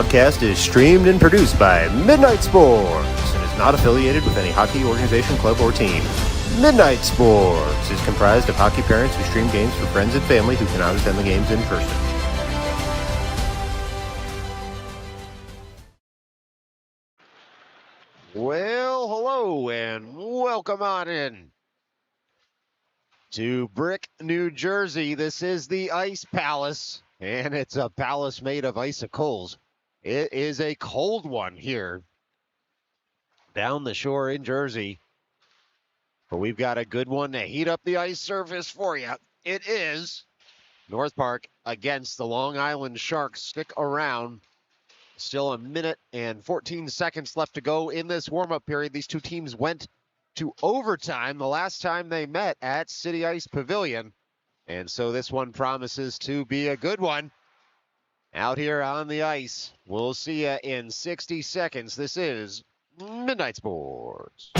podcast is streamed and produced by Midnight Sports and is not affiliated with any hockey organization, club, or team. Midnight Sports is comprised of hockey parents who stream games for friends and family who cannot attend the games in person. Well, hello and welcome on in to Brick, New Jersey. This is the Ice Palace, and it's a palace made of icicles. It is a cold one here down the shore in Jersey, but we've got a good one to heat up the ice surface for you. It is North Park against the Long Island Sharks. Stick around. Still a minute and 14 seconds left to go in this warm-up period. These two teams went to overtime the last time they met at City Ice Pavilion. And so this one promises to be a good one out here on the ice. We'll see you in 60 seconds. This is Midnight Sports.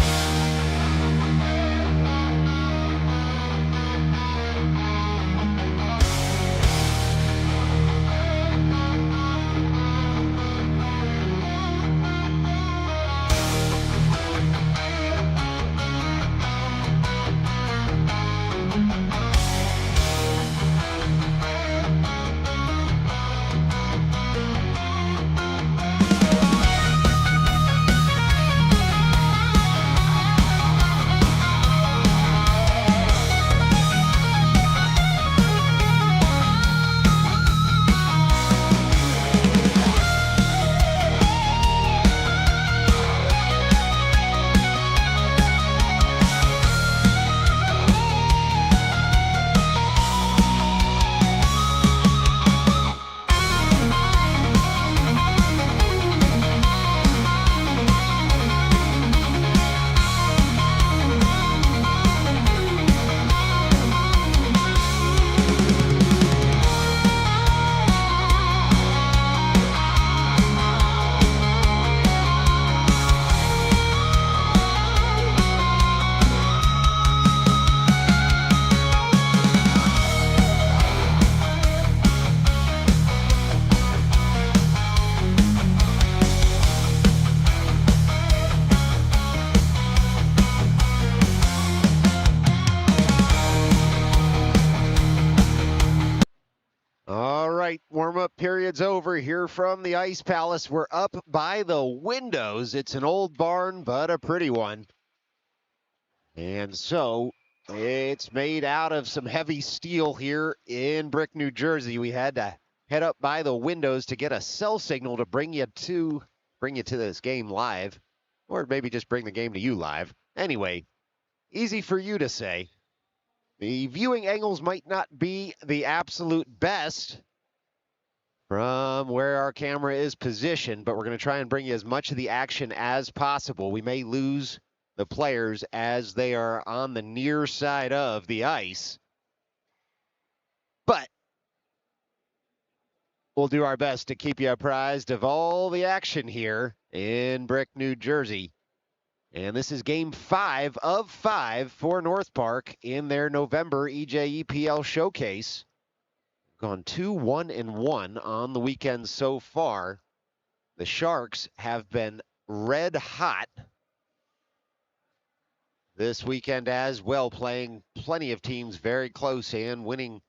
Warm-up period's over here from the Ice Palace. We're up by the windows. It's an old barn, but a pretty one. And so it's made out of some heavy steel here in Brick, New Jersey. We had to head up by the windows to get a cell signal to bring you to this game live, or maybe just bring the game to you live. Anyway, easy for you to say. The viewing angles might not be the absolute best from where our camera is positioned, but we're going to try and bring you as much of the action as possible. We may lose the players as they are on the near side of the ice, but we'll do our best to keep you apprised of all the action here in Brick, New Jersey. And this is game 5 of 5 for North Park in their November EJEPL showcase. Gone 2-1-1 on the weekend so far. The Sharks have been red hot this weekend as well, playing plenty of teams very close and winning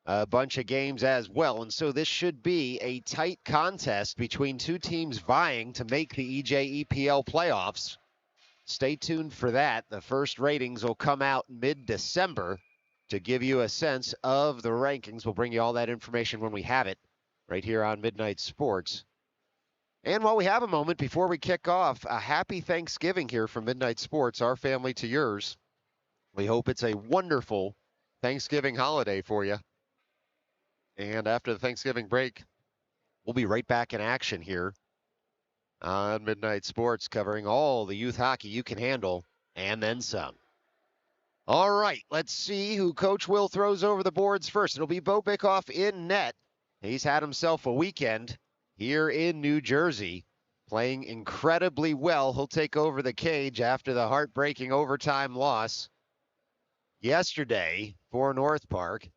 a bunch of games as well. And so this should be a tight contest between two teams vying to make the EJEPL playoffs. Stay tuned for that. The first ratings will come out mid-December. To give you a sense of the rankings. We'll bring you all that information when we have it right here on Midnight Sports. And while we have a moment before we kick off, a happy Thanksgiving here from Midnight Sports, our family to yours. We hope it's a wonderful Thanksgiving holiday for you. And after the Thanksgiving break, we'll be right back in action here on Midnight Sports, covering all the youth hockey you can handle and then some. All right, let's see who Coach Will throws over the boards first. It'll be Bo Bickoff in net. He's had himself a weekend here in New Jersey, playing incredibly well. He'll take over the cage after the heartbreaking overtime loss yesterday for North Park.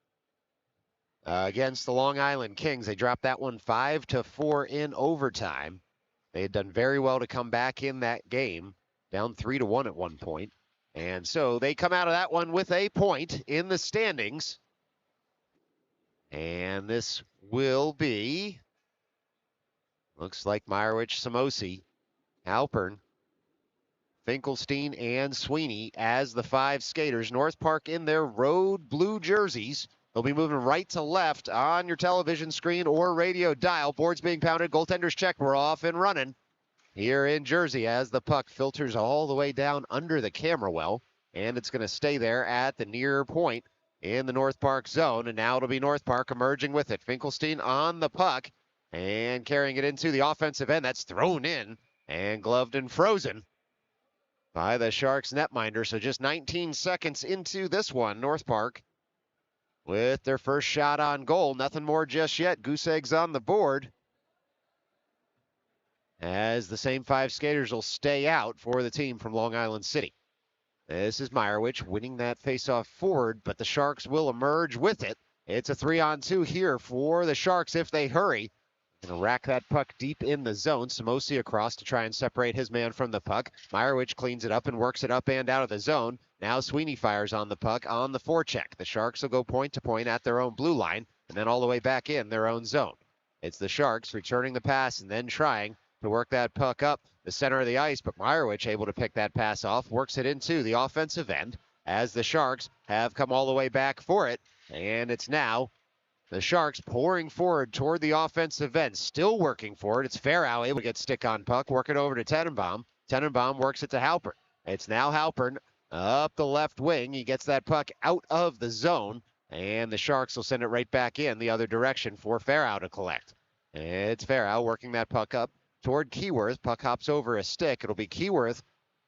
against the Long Island Kings. They dropped that one 5-4 in overtime. They had done very well to come back in that game, down 3-1 at one point. And so they come out of that one with a point in the standings. And this will be, looks like Meyerowitz, Samosi, Halpern, Finkelstein, and Sweeney as the 5 skaters. North Park in their road blue jerseys. They'll be moving right to left on your television screen or radio dial. Boards being pounded, goaltenders check. We're off and running here in Jersey as the puck filters all the way down under the camera well. And it's going to stay there at the near point in the North Park zone. And now it'll be North Park emerging with it. Finkelstein on the puck and carrying it into the offensive end. That's thrown in and gloved and frozen by the Sharks netminder. So just 19 seconds into this one, North Park with their first shot on goal. Nothing more just yet. Goose eggs on the board, as the same 5 skaters will stay out for the team from Long Island City. This is Meyerowitz winning that faceoff forward, but the Sharks will emerge with it. It's a 3-on-2 here for the Sharks if they hurry. Gonna rack that puck deep in the zone. Samosi across to try and separate his man from the puck. Meyerowitz cleans it up and works it up and out of the zone. Now Sweeney fires on the puck on the forecheck. The Sharks will go point to point at their own blue line and then all the way back in their own zone. It's the Sharks returning the pass and then trying to work that puck up the center of the ice, but Meyerowitz able to pick that pass off, works it into the offensive end as the Sharks have come all the way back for it. And it's now the Sharks pouring forward toward the offensive end, still working for it. It's Farrow able to get stick on puck, work it over to Tenenbaum. Tenenbaum works it to Halpern. It's now Halpern up the left wing. He gets that puck out of the zone, and the Sharks will send it right back in the other direction for Farrow to collect. It's Farrow working that puck up toward Keyworth. Puck hops over a stick. It'll be Keyworth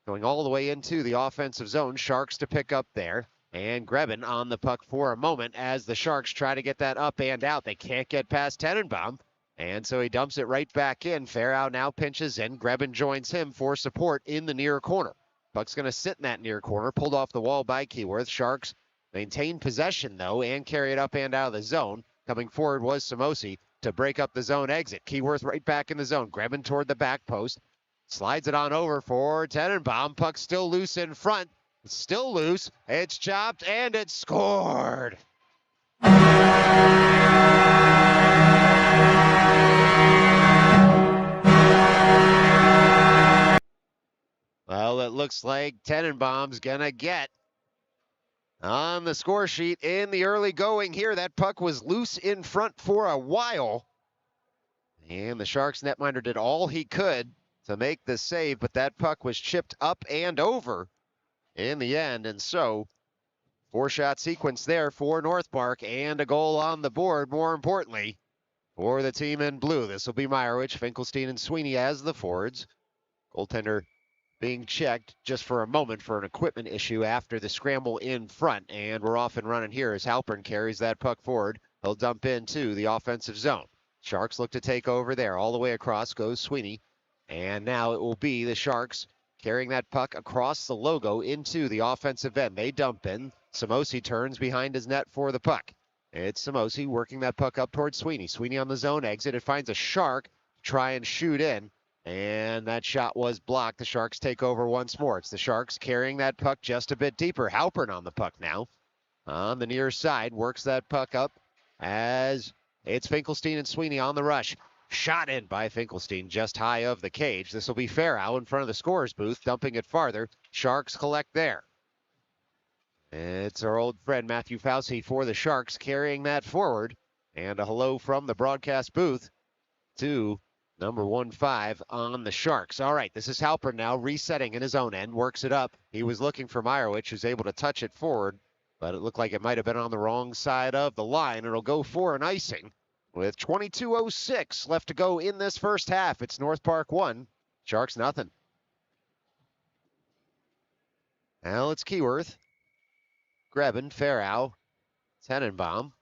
going all the way into the offensive zone. Sharks to pick up there. And Grebin on the puck for a moment as the Sharks try to get that up and out. They can't get past Tenenbaum, and so he dumps it right back in. Farrow now pinches in. Grebin joins him for support in the near corner. Puck's going to sit in that near corner, pulled off the wall by Keyworth. Sharks maintain possession, though, and carry it up and out of the zone. Coming forward was Samosi to break up the zone exit. Keyworth right back in the zone. Grebin toward the back post. Slides it on over for Tenenbaum. Puck still loose in front. It's still loose. It's chopped, and it's scored. Well, it looks like Tenenbaum's gonna get on the score sheet in the early going here. That puck was loose in front for a while, and the Sharks netminder did all he could to make the save, but that puck was chipped up and over in the end. And so 4-shot sequence there for North Park and a goal on the board, more importantly, for the team in blue. This will be Meyerowitz, Finkelstein, and Sweeney as the forwards. Goaltender being checked just for a moment for an equipment issue after the scramble in front. And we're off and running here as Halpern carries that puck forward. He'll dump into the offensive zone. Sharks look to take over there. All the way across goes Sweeney. And now it will be the Sharks carrying that puck across the logo into the offensive end. They dump in. Samosi turns behind his net for the puck. It's Samosi working that puck up towards Sweeney. Sweeney on the zone exit. It finds a Shark to try and shoot in. And that shot was blocked. The Sharks take over once more. It's the Sharks carrying that puck just a bit deeper. Halpern on the puck now. On the near side. Works that puck up as it's Finkelstein and Sweeney on the rush. Shot in by Finkelstein just high of the cage. This will be Farrow in front of the scorer's booth, dumping it farther. Sharks collect there. It's our old friend Matthew Fauci for the Sharks carrying that forward. And a hello from the broadcast booth to number 15 on the Sharks. All right, this is Halpern now resetting in his own end. Works it up. He was looking for Meyerowitz, who's able to touch it forward, but it looked like it might have been on the wrong side of the line. It'll go for an icing. With 22:06 left to go in this first half, it's North Park 1, Sharks nothing. Now it's Keyworth, Grebin, Farrow, Tenenbaum,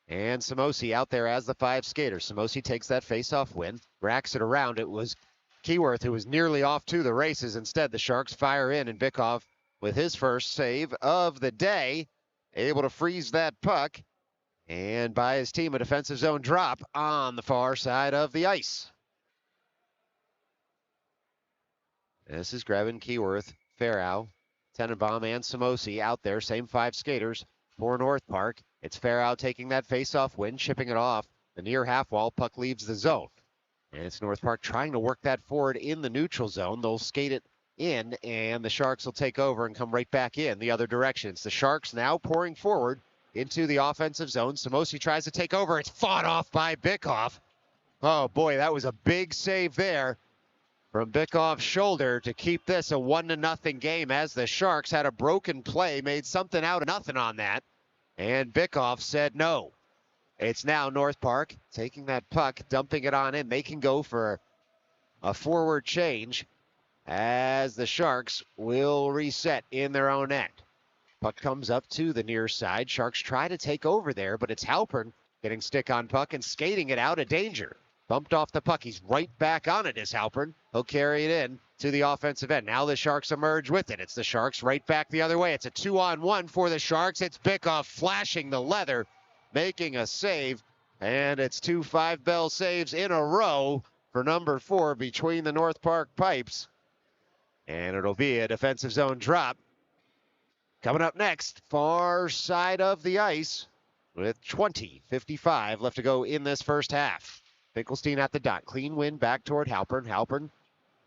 and Samosi out there as the 5 skaters. Samosi takes that face-off win, racks it around. It was Keyworth who was nearly off to the races. Instead, the Sharks fire in, and Bikoff with his first save of the day. able to freeze that puck and buy his team a defensive zone drop on the far side of the ice. This is Grebin, Keyworth, Farrow, Tenenbaum, and Samosi out there. Same 5 skaters for North Park. It's Farrow taking that face-off win, chipping it off the near half wall. Puck leaves the zone. And it's North Park trying to work that forward in the neutral zone. They'll skate it in, and the Sharks will take over and come right back in the other direction. It's the Sharks now pouring forward into the offensive zone. Samosi tries to take over. It's fought off by Bikoff. Oh, boy, that was a big save there from Bikoff's shoulder to keep this a 1-0 game, as the Sharks had a broken play, made something out of nothing on that, and Bikoff said no. It's now North Park taking that puck, dumping it on in. They can go for a forward change as the Sharks will reset in their own end. Puck comes up to the near side. Sharks try to take over there, but it's Halpern getting stick on puck and skating it out of danger. Bumped off the puck. He's right back on it, is Halpern. He'll carry it in to the offensive end. Now the Sharks emerge with it. It's the Sharks right back the other way. It's a 2-on-1 for the Sharks. It's Bikoff flashing the leather, making a save, and it's 2 5-bell saves in a row for number 4 between the North Park pipes. And it'll be a defensive zone drop. Coming up next, far side of the ice with 20:55 left to go in this first half. Finkelstein at the dot. Clean win back toward Halpern. Halpern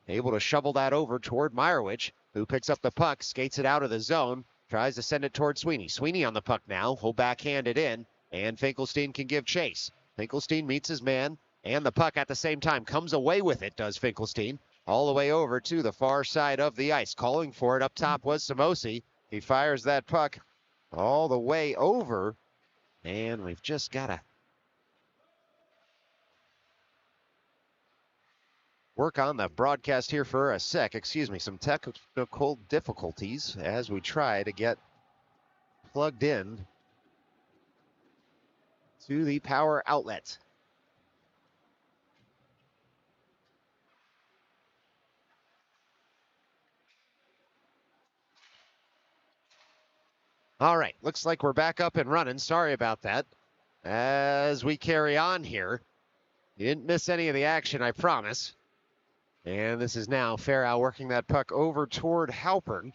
able to shovel that over toward Meyerowicz, who picks up the puck, skates it out of the zone, tries to send it toward Sweeney. Sweeney on the puck now. He'll backhand it in, and Finkelstein can give chase. Finkelstein meets his man, and the puck at the same time comes away with it, does Finkelstein, all the way over to the far side of the ice. Calling for it up top was Samosi. He fires that puck all the way over, and we've just got to work on the broadcast here for a sec. Excuse me, some technical difficulties as we try to get plugged in to the power outlet. All right, looks like we're back up and running. Sorry about that. As we carry on here, you didn't miss any of the action, I promise. And this is now Farrow working that puck over toward Halpern.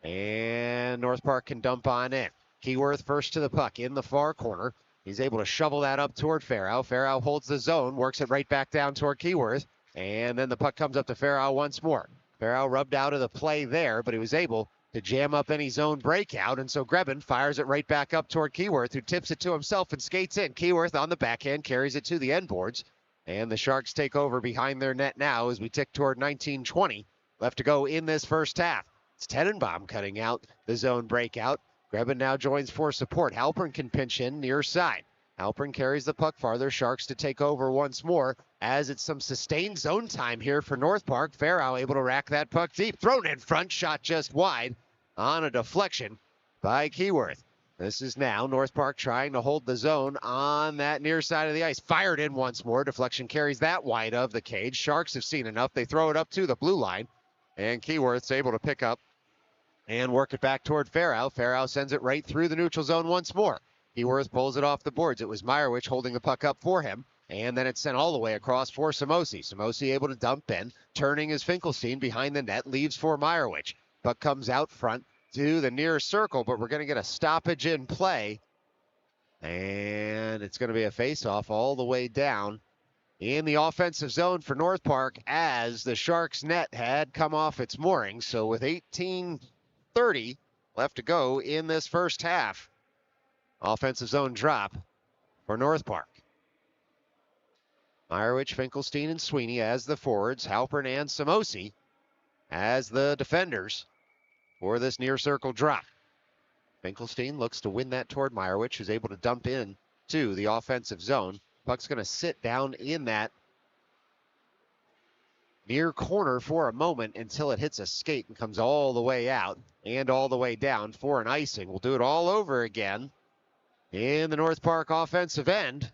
And North Park can dump on in. Keyworth first to the puck in the far corner. He's able to shovel that up toward Farrow. Farrow holds the zone, works it right back down toward Keyworth. And then the puck comes up to Farrow once more. Farrow rubbed out of the play there, but he was able to jam up any zone breakout. And so Grebin fires it right back up toward Keyworth, who tips it to himself and skates in. Keyworth on the backhand carries it to the end boards. And the Sharks take over behind their net now as we tick toward 19:20 left to go in this first half. It's Tenenbaum cutting out the zone breakout. Grebin now joins for support. Halpern can pinch in near side. Halpern carries the puck farther. Sharks to take over once more as it's some sustained zone time here for North Park. Farrow able to rack that puck deep. Thrown in front, shot just wide on a deflection by Keyworth. This is now North Park trying to hold the zone on that near side of the ice. Fired in once more. Deflection carries that wide of the cage. Sharks have seen enough. They throw it up to the blue line. And Keyworth's able to pick up and work it back toward Farrow. Farrow sends it right through the neutral zone once more. Keyworth pulls it off the boards. It was Meyerowicz holding the puck up for him. And then it's sent all the way across for Samosi. Samosi able to dump in. Turning is Finkelstein behind the net. Leaves for Meyerowicz. Puck comes out front to the near circle, but we're going to get a stoppage in play. And it's going to be a face-off all the way down in the offensive zone for North Park as the Sharks net had come off its moorings. So with 18:30 left to go in this first half, offensive zone drop for North Park. Meyerowicz, Finkelstein, and Sweeney as the forwards. Halpern and Samosi as the defenders for this near circle drop. Finkelstein looks to win that toward Meyerowicz, who's able to dump in to the offensive zone. Puck's going to sit down in that near corner for a moment until it hits a skate and comes all the way out and all the way down for an icing. We'll do it all over again in the North Park offensive end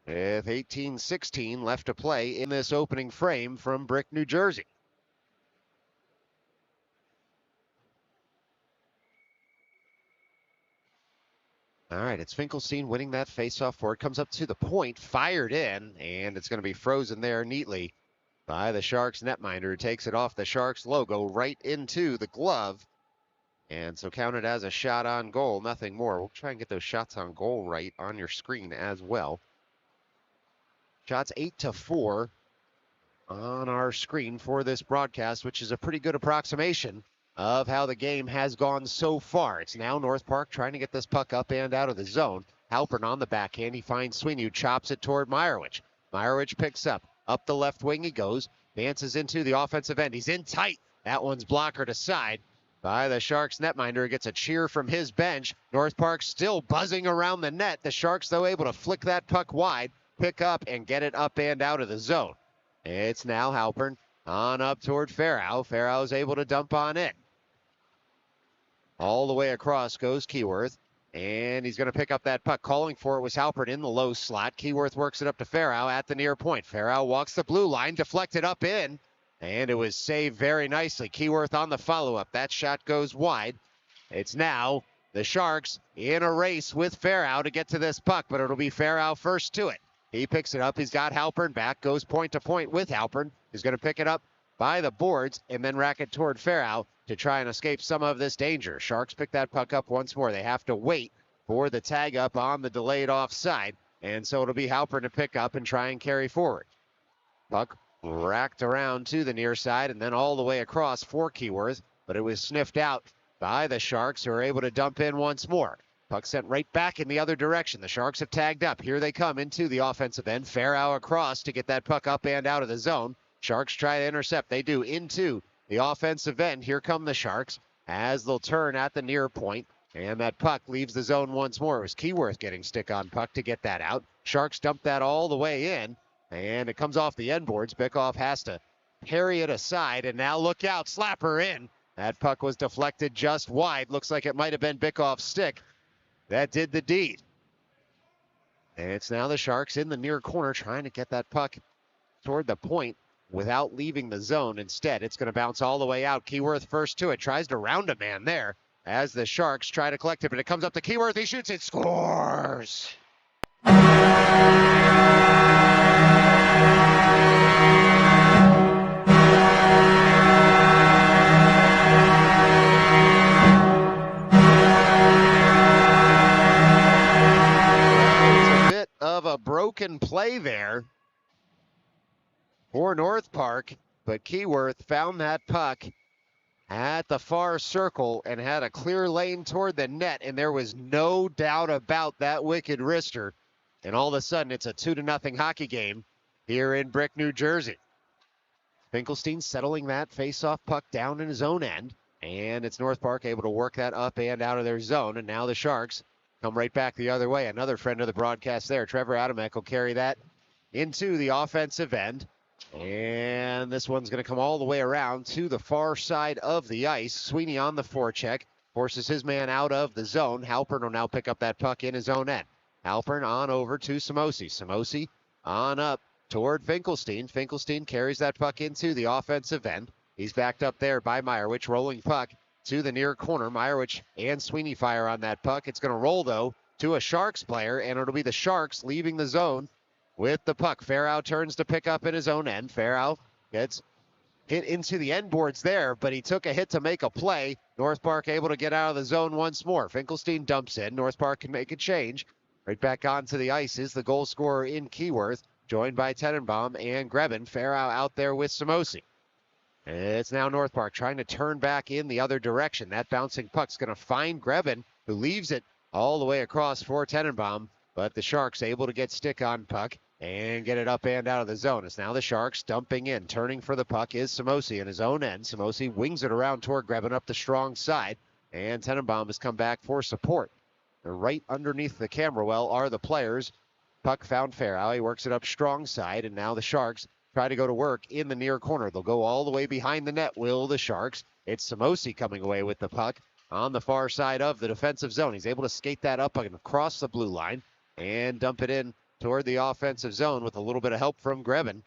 with 18:16 left to play in this opening frame from Brick, New Jersey. All right, it's Finkelstein winning that faceoff forward. Comes up to the point, fired in, and it's going to be frozen there neatly by the Sharks netminder, who takes it off the Sharks logo right into the glove. And so counted as a shot on goal, nothing more. We'll try and get those shots on goal right on your screen as well. Shots 8-4 on our screen for this broadcast, which is a pretty good approximation of how the game has gone so far. It's now North Park trying to get this puck up and out of the zone. Halpern on the backhand. He finds Sweeney, who chops it toward Meyerowicz. Meyerowicz picks up the left wing he goes, advances into the offensive end. He's in tight. That one's blockered aside by the Sharks netminder, who gets a cheer from his bench. North Park still buzzing around the net. The Sharks, though, able to flick that puck wide, pick up, and get it up and out of the zone. It's now Halpern on up toward Farrow. Farrow's able to dump on it. All the way across goes Keyworth, and he's going to pick up that puck. Calling for it was Halpern in the low slot. Keyworth works it up to Farrow at the near point. Farrow walks the blue line, deflected up in, and it was saved very nicely. Keyworth on the follow-up. That shot goes wide. It's now the Sharks in a race with Farrow to get to this puck, but it'll be Farrow first to it. He picks it up. He's got Halpern back. Goes point to point with Halpern. He's going to pick it up by the boards and then rack it toward Farrow to try and escape some of this danger. Sharks pick that puck up once more. They have to wait for the tag up on the delayed offside. And so it'll be Halpern to pick up and try and carry forward. Puck racked around to the near side and then all the way across for Keyworth. But it was sniffed out by the Sharks, who are able to dump in once more. Puck sent right back in the other direction. The Sharks have tagged up. Here they come into the offensive end. Farrow across to get that puck up and out of the zone. Sharks try to intercept. They do into the offensive end. Here come the Sharks as they'll turn at the near point. And that puck leaves the zone once more. It was Keyworth getting stick on puck to get that out. Sharks dump that all the way in. And it comes off the end boards. Bickoff has to parry it aside. And now look out. Slapper in. That puck was deflected just wide. Looks like it might have been Bickoff's stick that did the deed. And it's now the Sharks in the near corner trying to get that puck toward the point without leaving the zone. Instead, it's going to bounce all the way out. Keyworth first to it. Tries to round a man there as the Sharks try to collect it, but it comes up to Keyworth. He shoots it. Scores! Of a broken play there for North Park, but Keyworth found that puck at the far circle and had a clear lane toward the net, and there was no doubt about that wicked wrister. And all of a sudden, it's a 2-0 hockey game here in Brick, New Jersey. Finkelstein settling that face-off puck down in his own end, and it's North Park able to work that up and out of their zone, and now the Sharks come right back the other way. Another friend of the broadcast there, Trevor Adamek, will carry that into the offensive end. And this one's going to come all the way around to the far side of the ice. Sweeney on the forecheck, forces his man out of the zone. Halpern will now pick up that puck in his own end. Halpern on over to Samosi. Samosi on up toward Finkelstein. Finkelstein carries that puck into the offensive end. He's backed up there by Meyerowicz, rolling puck to the near corner. Meyerowicz and Sweeney fire on that puck. It's going to roll, though, to a Sharks player, and it'll be the Sharks leaving the zone with the puck. Farrow turns to pick up in his own end. Farrow gets hit into the end boards there, but he took a hit to make a play. North Park able to get out of the zone once more. Finkelstein dumps in. North Park can make a change. Right back onto the ice is the goal scorer in Keyworth, joined by Tenenbaum and Grebin. Farrow out there with Samosi. It's now North Park trying to turn back in the other direction. That bouncing puck's going to find Grebin, who leaves it all the way across for Tenenbaum. But the Sharks able to get stick on puck and get it up and out of the zone. It's now the Sharks dumping in. Turning for the puck is Samosi in his own end. Samosi wings it around toward Grebin up the strong side. And Tenenbaum has come back for support. They're right underneath the camera well are the players. Puck found Farrow. He works it up strong side. And now the Sharks try to go to work in the near corner. They'll go all the way behind the net, will the Sharks. It's Samosi coming away with the puck on the far side of the defensive zone. He's able to skate that up and across the blue line and dump it in toward the offensive zone with a little bit of help from Grebin.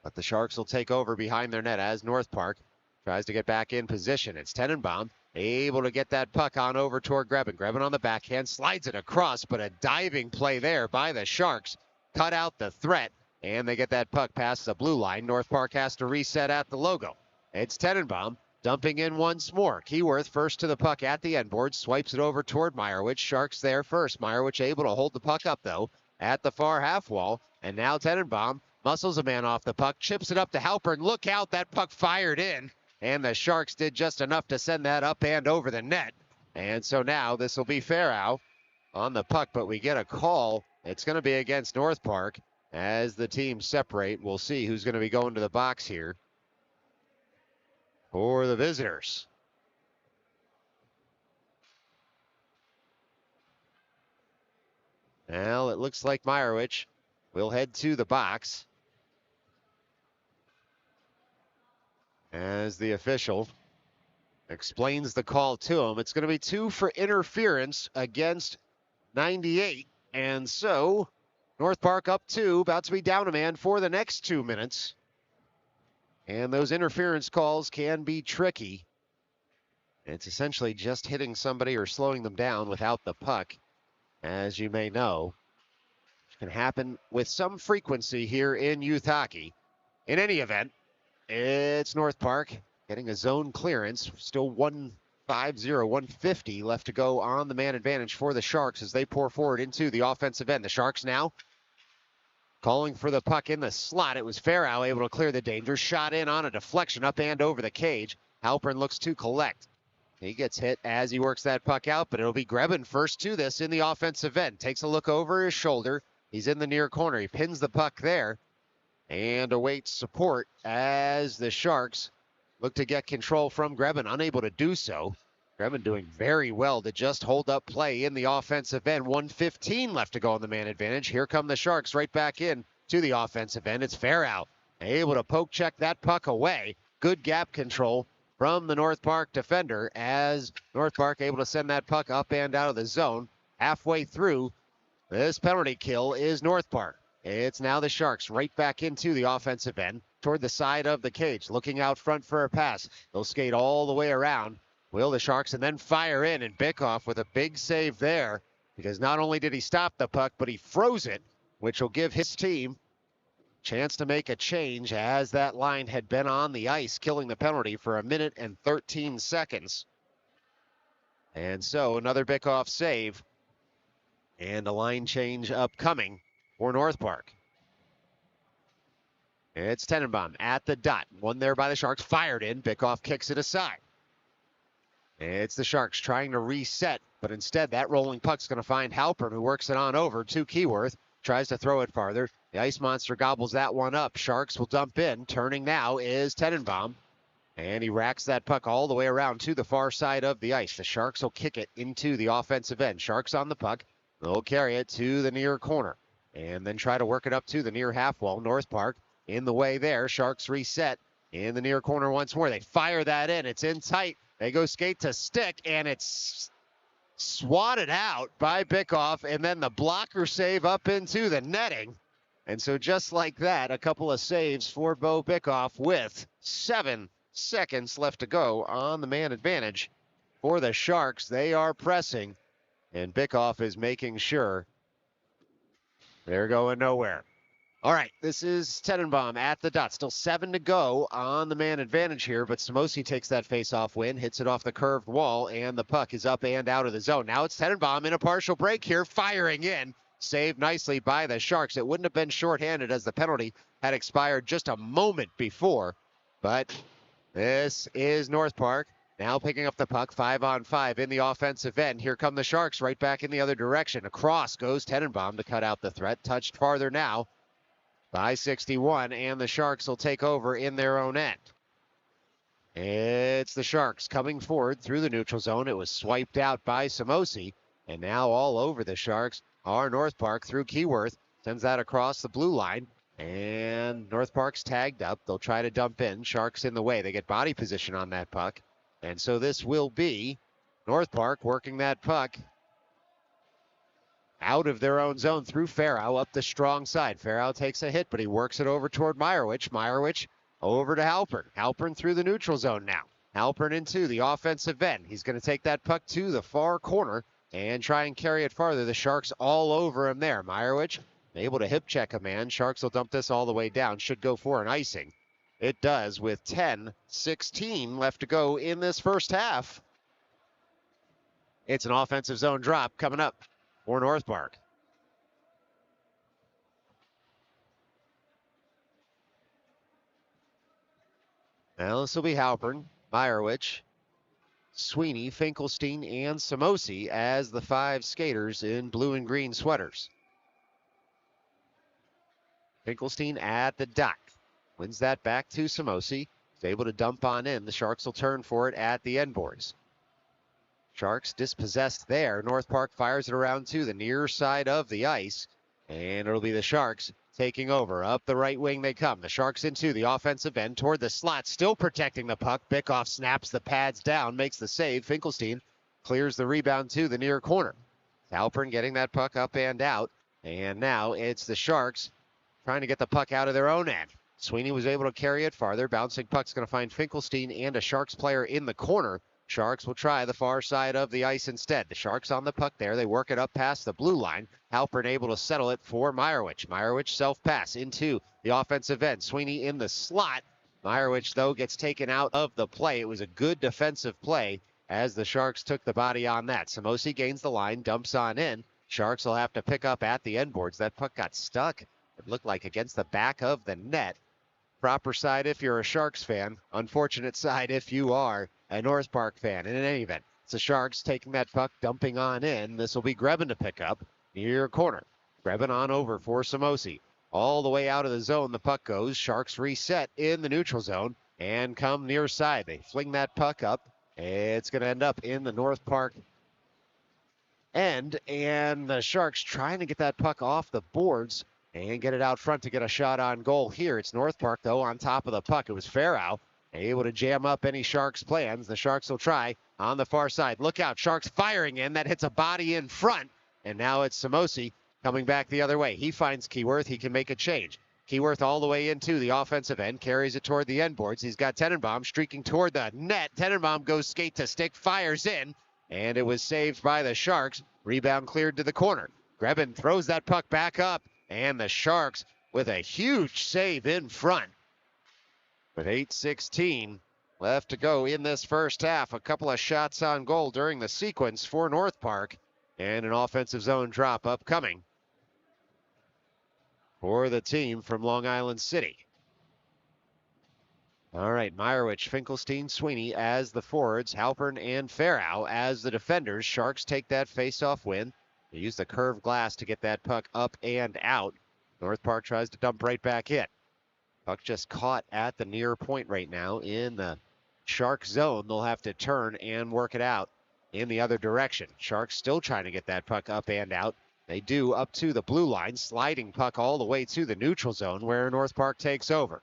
But the Sharks will take over behind their net as North Park tries to get back in position. It's Tenenbaum able to get that puck on over toward Grebin. Grebin on the backhand, slides it across, but a diving play there by the Sharks. Cut out the threat, and they get that puck past the blue line. North Park has to reset at the logo. It's Tenenbaum dumping in once more. Keyworth first to the puck at the end board, swipes it over toward Meyerowicz. Sharks there first. Meyerowicz able to hold the puck up, though, at the far half wall. And now Tenenbaum muscles a man off the puck, chips it up to Halpern. Look out, that puck fired in. And the Sharks did just enough to send that up and over the net. And so now this will be Farrow on the puck, but we get a call. It's going to be against North Park as the teams separate. We'll see who's going to be going to the box here for the visitors. Well, it looks like Meyerowicz will head to the box as the official explains the call to him. It's going to be 2 for interference against 98. And so North Park up 2, about to be down a man for the next 2 minutes. And those interference calls can be tricky. It's essentially just hitting somebody or slowing them down without the puck, as you may know, which can happen with some frequency here in youth hockey. In any event, it's North Park getting a zone clearance. Still 150 left to go on the man advantage for the Sharks as they pour forward into the offensive end. The Sharks now calling for the puck in the slot. It was Farrow able to clear the danger. Shot in on a deflection up and over the cage. Halpern looks to collect. He gets hit as he works that puck out, but it'll be Grebin first to this in the offensive end. Takes a look over his shoulder. He's in the near corner. He pins the puck there and awaits support as the Sharks look to get control from Grebin. Unable to do so. Grebin doing very well to just hold up play in the offensive end. 1:15 left to go on the man advantage. Here come the Sharks right back in to the offensive end. It's Farrow able to poke check that puck away. Good gap control from the North Park defender as North Park able to send that puck up and out of the zone. Halfway through this penalty kill is North Park. It's now the Sharks right back into the offensive end toward the side of the cage, looking out front for a pass. They'll skate all the way around. Will the Sharks and then fire in, and Bickoff with a big save there because not only did he stop the puck, but he froze it, which will give his team a chance to make a change as that line had been on the ice, killing the penalty for 1 minute and 13 seconds. And so another Bickoff save and a line change upcoming for North Park. It's Tenenbaum at the dot. One there by the Sharks, fired in. Bickoff kicks it aside. It's the Sharks trying to reset, but instead that rolling puck's going to find Halpern, who works it on over to Keyworth. Tries to throw it farther. The Ice Monster gobbles that one up. Sharks will dump in. Turning now is Tenenbaum. And he racks that puck all the way around to the far side of the ice. The Sharks will kick it into the offensive end. Sharks on the puck. They'll carry it to the near corner and then try to work it up to the near half wall. North Park in the way there. Sharks reset in the near corner once more. They fire that in. It's in tight. They go skate to stick, and it's swatted out by Bickoff, and then the blocker save up into the netting. And so just like that, a couple of saves for Bo Bickoff with 7 seconds left to go on the man advantage for the Sharks. They are pressing, and Bickoff is making sure they're going nowhere. All right, this is Tenenbaum at the dot. Still 7 to go on the man advantage here, but Samosi takes that face-off win, hits it off the curved wall, and the puck is up and out of the zone. Now it's Tenenbaum in a partial break here, firing in. Saved nicely by the Sharks. It wouldn't have been shorthanded as the penalty had expired just a moment before, but this is North Park. Now picking up the puck, 5-on-5 in the offensive end. Here come the Sharks right back in the other direction. Across goes Tenenbaum to cut out the threat. Touched farther now by 61, and the Sharks will take over in their own end. It's the Sharks coming forward through the neutral zone. It was swiped out by Samosi, and now all over the Sharks are North Park through Keyworth. Sends that across the blue line, and North Park's tagged up. They'll try to dump in. Sharks in the way. They get body position on that puck, and so this will be North Park working that puck out of their own zone through Farrow up the strong side. Farrow takes a hit, but he works it over toward Meyerowicz. Meyerowicz over to Halpern. Halpern through the neutral zone now. Halpern into the offensive end. He's going to take that puck to the far corner and try and carry it farther. The Sharks all over him there. Meyerowicz able to hip check a man. Sharks will dump this all the way down. Should go for an icing. It does with 10:16 left to go in this first half. It's an offensive zone drop coming up for North Park. Now this will be Halpern, Meyerowicz, Sweeney, Finkelstein, and Samosi as the 5 skaters in blue and green sweaters. Finkelstein at the dot. Wins that back to Samosi. He's able to dump on in. The Sharks will turn for it at the end boards. Sharks dispossessed there. North Park fires it around to the near side of the ice. And it'll be the Sharks taking over. Up the right wing they come. The Sharks into the offensive end toward the slot. Still protecting the puck. Bickoff snaps the pads down. Makes the save. Finkelstein clears the rebound to the near corner. Halpern getting that puck up and out. And now it's the Sharks trying to get the puck out of their own end. Sweeney was able to carry it farther. Bouncing puck's going to find Finkelstein and a Sharks player in the corner. Sharks will try the far side of the ice instead. The Sharks on the puck there. They work it up past the blue line. Halpern able to settle it for Meyerowicz. Meyerowicz self-pass into the offensive end. Sweeney in the slot. Meyerowicz, though, gets taken out of the play. It was a good defensive play as the Sharks took the body on that. Samosi gains the line, dumps on in. Sharks will have to pick up at the end boards. That puck got stuck. It looked like against the back of the net. Proper side if you're a Sharks fan. Unfortunate side if you are a North Park fan. And in any event, it's the Sharks taking that puck, dumping on in. This will be Grebin to pick up near corner. Grebin on over for Samosi. All the way out of the zone the puck goes. Sharks reset in the neutral zone and come near side. They fling that puck up. It's going to end up in the North Park end. And the Sharks trying to get that puck off the boards and get it out front to get a shot on goal here. It's North Park, though, on top of the puck. It was Farrow able to jam up any Sharks plans. The Sharks will try on the far side. Look out, Sharks firing in. That hits a body in front. And now it's Samosi coming back the other way. He finds Keyworth. He can make a change. Keyworth all the way into the offensive end, carries it toward the end boards. He's got Tenenbaum streaking toward the net. Tenenbaum goes skate to stick, fires in, and it was saved by the Sharks. Rebound cleared to the corner. Grebin throws that puck back up. And the Sharks with a huge save in front. With 8:16 left to go in this first half. A couple of shots on goal during the sequence for North Park. And an offensive zone drop upcoming for the team from Long Island City. All right, Meyerowicz, Finkelstein, Sweeney as the forwards. Halpern and Farrow as the defenders. Sharks take that face-off win. They use the curved glass to get that puck up and out. North Park tries to dump right back in. Puck just caught at the near point right now in the Shark zone. They'll have to turn and work it out in the other direction. Sharks still trying to get that puck up and out. They do up to the blue line, sliding puck all the way to the neutral zone where North Park takes over.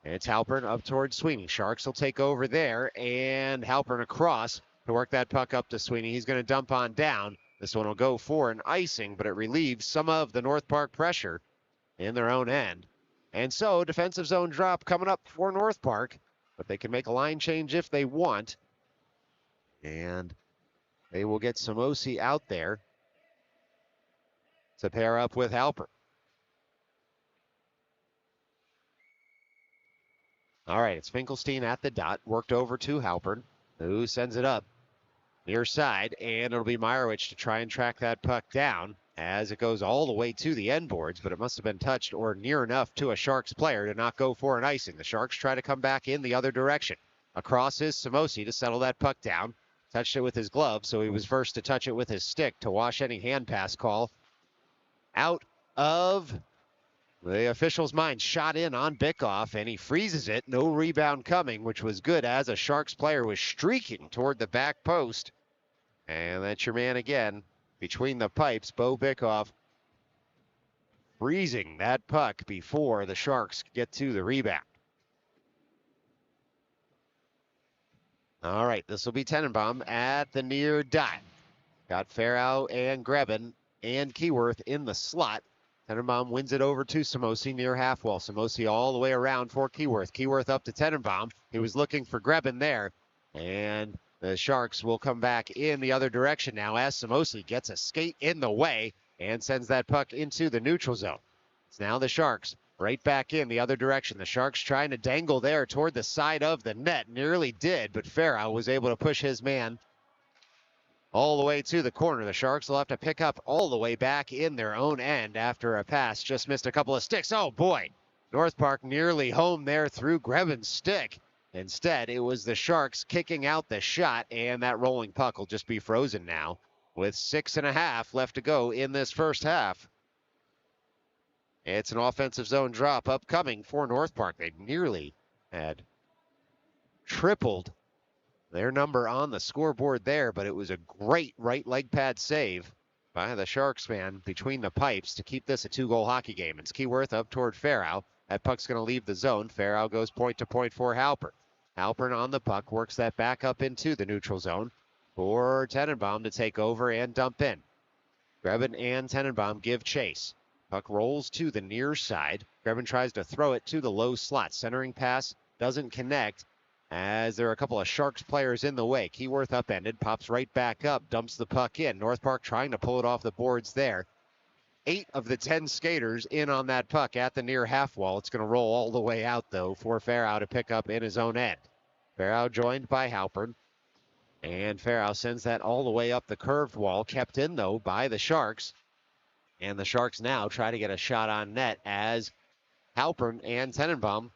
It's Halpern up towards Sweeney. Sharks will take over there, and Halpern across to work that puck up to Sweeney. He's going to dump on down. This one will go for an icing, but it relieves some of the North Park pressure in their own end. And so, defensive zone drop coming up for North Park, but they can make a line change if they want. And they will get Samosi out there to pair up with Halpern. All right, it's Finkelstein at the dot, worked over to Halpern, who sends it up near side, and it'll be Meyerowicz to try and track that puck down as it goes all the way to the end boards, but it must have been touched or near enough to a Sharks player to not go for an icing. The Sharks try to come back in the other direction. Across is Samosi to settle that puck down. Touched it with his glove, so he was first to touch it with his stick to wash any hand pass call out of the official's mind. Shot in on Bickoff, and he freezes it. No rebound coming, which was good as a Sharks player was streaking toward the back post. And that's your man again. Between the pipes, Bo Bickoff freezing that puck before the Sharks get to the rebound. All right, this will be Tenenbaum at the near dot. Got Farrow and Grebin and Keyworth in the slot. Tenenbaum wins it over to Samosi near half wall. Samosi all the way around for Keyworth. Keyworth up to Tenenbaum. He was looking for Grebin there. And the Sharks will come back in the other direction now as Samosi gets a skate in the way and sends that puck into the neutral zone. It's now the Sharks right back in the other direction. The Sharks trying to dangle there toward the side of the net. Nearly did, but Farrow was able to push his man all the way to the corner. The Sharks will have to pick up all the way back in their own end after a pass just missed a couple of sticks. Oh boy, North Park nearly home there through Grebin's stick. Instead, it was the Sharks kicking out the shot, and that rolling puck will just be frozen now with 6.5 left to go in this first half. It's an offensive zone drop upcoming for North Park. They nearly had tripled their number on the scoreboard there, but it was a great right leg pad save by the Sharks man between the pipes to keep this a 2-goal hockey game. It's Keyworth up toward Farrow. That puck's going to leave the zone. Farrow goes point to point for Halpern. Halpern on the puck, works that back up into the neutral zone for Tenenbaum to take over and dump in. Grebin and Tenenbaum give chase. Puck rolls to the near side. Grebin tries to throw it to the low slot. Centering pass doesn't connect as there are a couple of Sharks players in the way. Keyworth upended, pops right back up, dumps the puck in. North Park trying to pull it off the boards there. 8 of the 10 skaters in on that puck at the near half wall. It's going to roll all the way out, though, for Farrow to pick up in his own end. Farrow joined by Halpern. And Farrow sends that all the way up the curved wall, kept in, though, by the Sharks. And the Sharks now try to get a shot on net as Halpern and Tenenbaum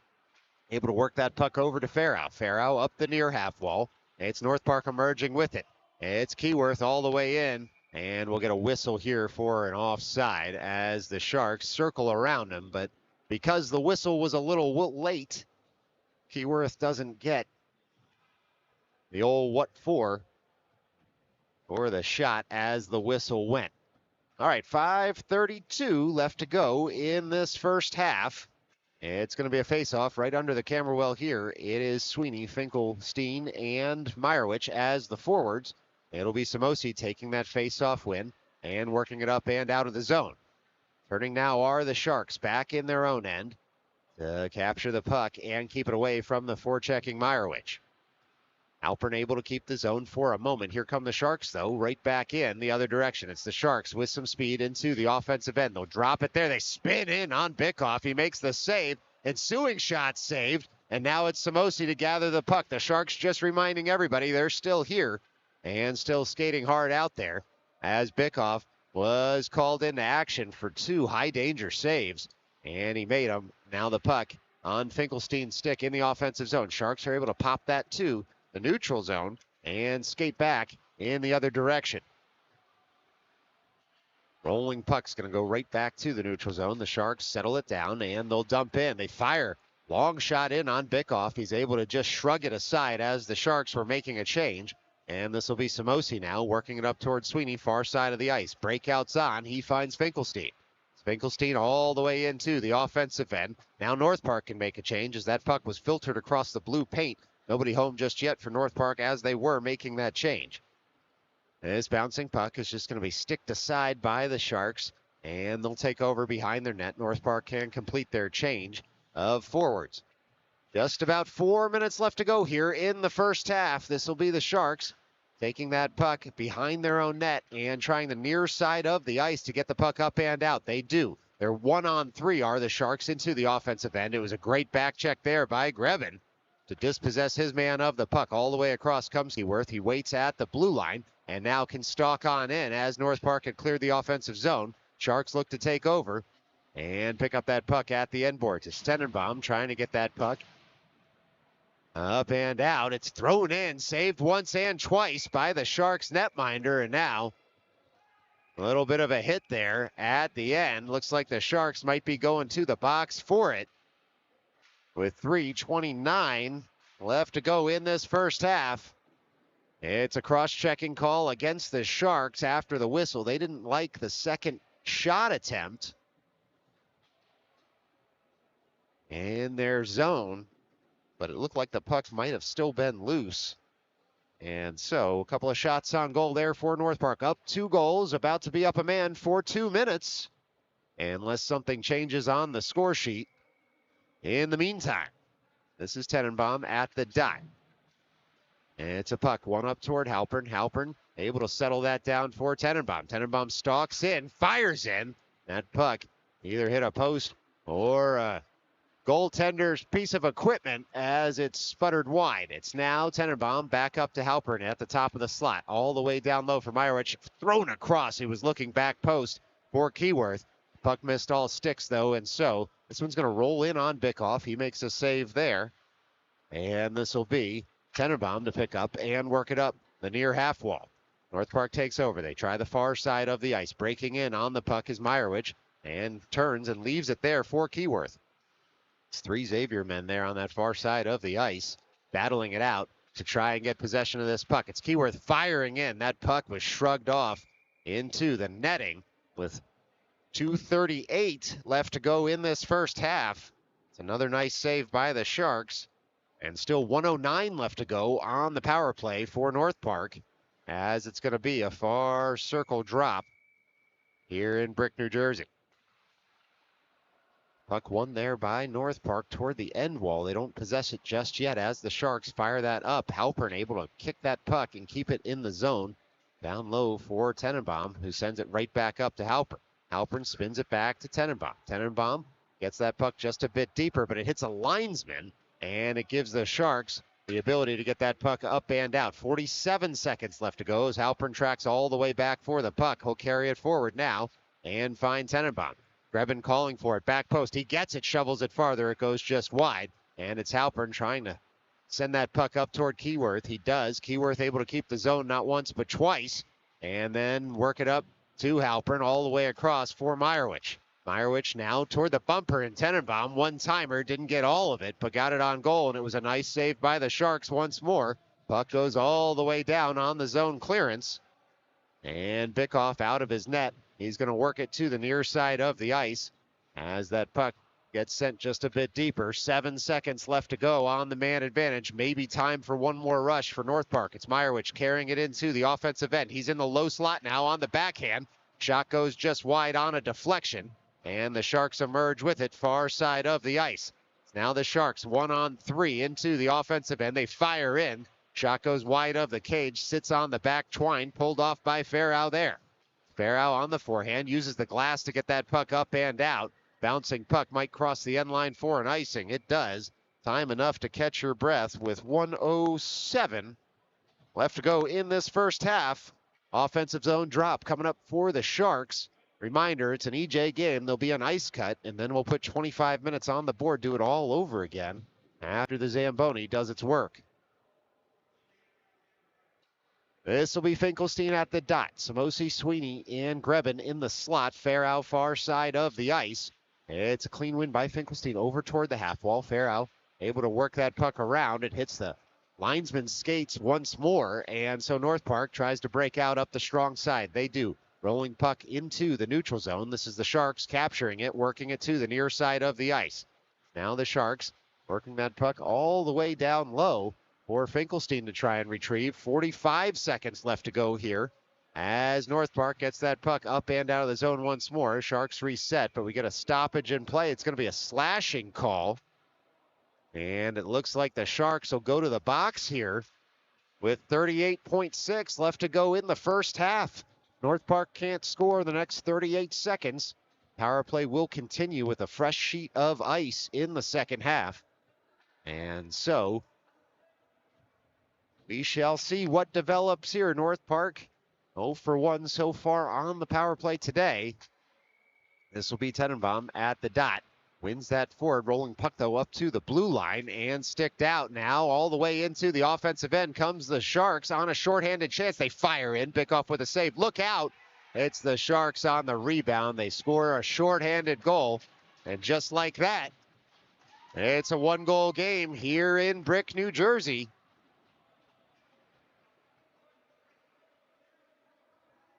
able to work that puck over to Farrow. Farrow up the near half wall. It's North Park emerging with it. It's Keyworth all the way in. And we'll get a whistle here for an offside as the Sharks circle around him. But because the whistle was a little late, Keyworth doesn't get the old what for the shot as the whistle went. All right, 5:32 left to go in this first half. It's going to be a face-off right under the camera well here. It is Sweeney, Finkelstein, and Meyerowicz as the forwards. It'll be Samosi taking that face-off win and working it up and out of the zone. Turning now are the Sharks back in their own end to capture the puck and keep it away from the forechecking Meyerowicz. Halpern able to keep the zone for a moment. Here come the Sharks, though, right back in the other direction. It's the Sharks with some speed into the offensive end. They'll drop it there. They spin in on Bickoff. He makes the save. Ensuing shot saved. And now it's Samosi to gather the puck. The Sharks just reminding everybody they're still here and still skating hard out there as Bickoff was called into action for 2 high-danger saves. And he made them. Now the puck on Finkelstein's stick in the offensive zone. Sharks are able to pop that to the neutral zone and skate back in the other direction. Rolling puck's going to go right back to the neutral zone. The Sharks settle it down and they'll dump in. They fire. Long shot in on Bickoff. He's able to just shrug it aside as the Sharks were making a change. And this will be Samosi now working it up towards Sweeney, far side of the ice. Breakout's on. He finds Finkelstein. Finkelstein all the way into the offensive end. Now North Park can make a change as that puck was filtered across the blue paint. Nobody home just yet for North Park as they were making that change. This bouncing puck is just going to be sticked aside by the Sharks, and they'll take over behind their net. North Park can complete their change of forwards. Just about 4 minutes left to go here in the first half. This will be the Sharks taking that puck behind their own net and trying the near side of the ice to get the puck up and out. They do. They're 1-on-3 are the Sharks into the offensive end. It was a great back check there by Grebin to dispossess his man of the puck. All the way across comes Keyworth. He waits at the blue line and now can stalk on in as North Park had cleared the offensive zone. Sharks look to take over and pick up that puck at the end boards. It's Tenenbaum trying to get that puck up and out. It's thrown in, saved once and twice by the Sharks netminder, and now a little bit of a hit there at the end. Looks like the Sharks might be going to the box for it with 3:29 left to go in this first half. It's a cross-checking call against the Sharks after the whistle. They didn't like the second shot attempt in their zone, but it looked like the puck might have still been loose. And so a couple of shots on goal there for North Park. Up 2 goals, about to be up a man for 2 minutes. unless something changes on the score sheet. In the meantime, this is Tenenbaum at the dot. And it's a puck, one up toward Halpern. Halpern able to settle that down for Tenenbaum. Tenenbaum stalks in, fires in. That puck either hit a post or a goaltender's piece of equipment as it sputtered wide. It's now Tenenbaum back up to Halpern at the top of the slot. All the way down low for Meyerowicz. Thrown across. He was looking back post for Keyworth. Puck missed all sticks, though, and so this one's going to roll in on Bickoff. He makes a save there. And this will be Tenenbaum to pick up and work it up the near half wall. North Park takes over. They try the far side of the ice. Breaking in on the puck is Meyerowicz and turns and leaves it there for Keyworth. It's 3 Xavier men there on that far side of the ice, battling it out to try and get possession of this puck. It's Keyworth firing in. That puck was shrugged off into the netting with 2:38 left to go in this first half. It's another nice save by the Sharks. And still 1:09 left to go on the power play for North Park, as it's going to be a far circle drop here in Brick, New Jersey. Puck won there by North Park toward the end wall. They don't possess it just yet as the Sharks fire that up. Halpern able to kick that puck and keep it in the zone. Down low for Tenenbaum, who sends it right back up to Halpern. Halpern spins it back to Tenenbaum. Tenenbaum gets that puck just a bit deeper, but it hits a linesman. And it gives the Sharks the ability to get that puck up and out. 47 seconds left to go as Halpern tracks all the way back for the puck. He'll carry it forward now and find Tenenbaum. Grebin calling for it. Back post. He gets it, shovels it farther. It goes just wide. And it's Halpern trying to send that puck up toward Keyworth. He does. Keyworth able to keep the zone not once but twice. And then work it up to Halpern all the way across for Meyerowicz. Meyerowicz now toward the bumper, and Tenenbaum, one-timer, didn't get all of it, but got it on goal, and it was a nice save by the Sharks once more. Puck goes all the way down on the zone clearance, and Bickoff out of his net. He's going to work it to the near side of the ice as that puck gets sent just a bit deeper. 7 seconds left to go on the man advantage. Maybe time for one more rush for North Park. It's Meyerowicz carrying it into the offensive end. He's in the low slot now on the backhand. Shot goes just wide on a deflection. And the Sharks emerge with it far side of the ice. It's now the Sharks 1-on-3 into the offensive end. They fire in. Shot goes wide of the cage, sits on the back twine, pulled off by Farrow there. Farrow on the forehand, uses the glass to get that puck up and out. Bouncing puck might cross the end line for an icing. It does. Time enough to catch your breath with 1:07 left to go in this first half. Offensive zone drop coming up for the Sharks. Reminder, it's an EJ game. There'll be an ice cut, and then we'll put 25 minutes on the board, do it all over again after the Zamboni does its work. This will be Finkelstein at the dot. Samosi, Sweeney, and Grebin in the slot. Farrow far side of the ice. It's a clean win by Finkelstein over toward the half wall. Farrow able to work that puck around. It hits the linesman's skates once more, and so North Park tries to break out up the strong side. They do. Rolling puck into the neutral zone. This is the Sharks capturing it, working it to the near side of the ice. Now the Sharks working that puck all the way down low for Finkelstein to try and retrieve. 45 seconds left to go here as North Park gets that puck up and out of the zone once more. Sharks reset, but we get a stoppage in play. It's going to be a slashing call. And it looks like the Sharks will go to the box here with 38.6 left to go in the first half. North Park can't score the next 38 seconds. Power play will continue with a fresh sheet of ice in the second half. And so we shall see what develops here. North Park 0 for 1 so far on the power play today. This will be Tenenbaum at the dot. Wins that forward, rolling puck though up to the blue line and sticked out now. All the way into the offensive end comes the Sharks on a shorthanded chance. They fire in, Bickoff with a save. Look out! It's the Sharks on the rebound. They score a shorthanded goal. And just like that, it's a one-goal game here in Brick, New Jersey.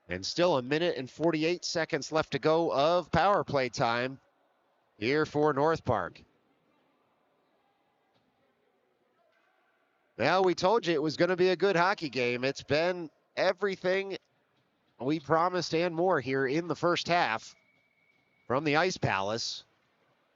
And still 1 minute and 48 seconds left to go of power play time here for North Park. Well, we told you it was going to be a good hockey game. It's been everything we promised and more here in the first half. from the Ice Palace.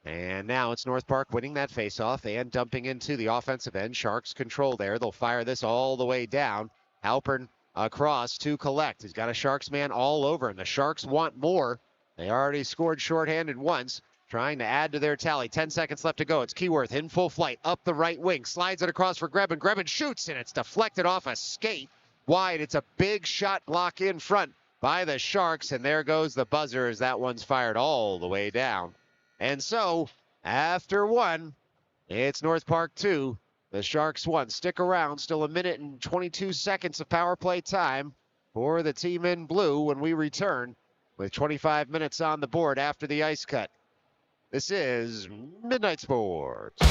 And now it's North Park winning that faceoff and dumping into the offensive end. Sharks control there. They'll fire this all the way down. Halpern across to collect. He's got a Sharks man all over him. The Sharks want more. They already scored shorthanded once, trying to add to their tally. 10 seconds left to go. It's Keyworth in full flight up the right wing. Slides it across for Grebin. Grebin shoots, and it's deflected off a skate wide. It's a big shot block in front by the Sharks, and there goes the buzzer as that one's fired all the way down. And so, after one, it's North Park 2, the Sharks 1. Stick around, still a minute and 22 seconds of power play time for the team in blue when we return with 25 minutes on the board after the ice cut. This is Midnight Sports.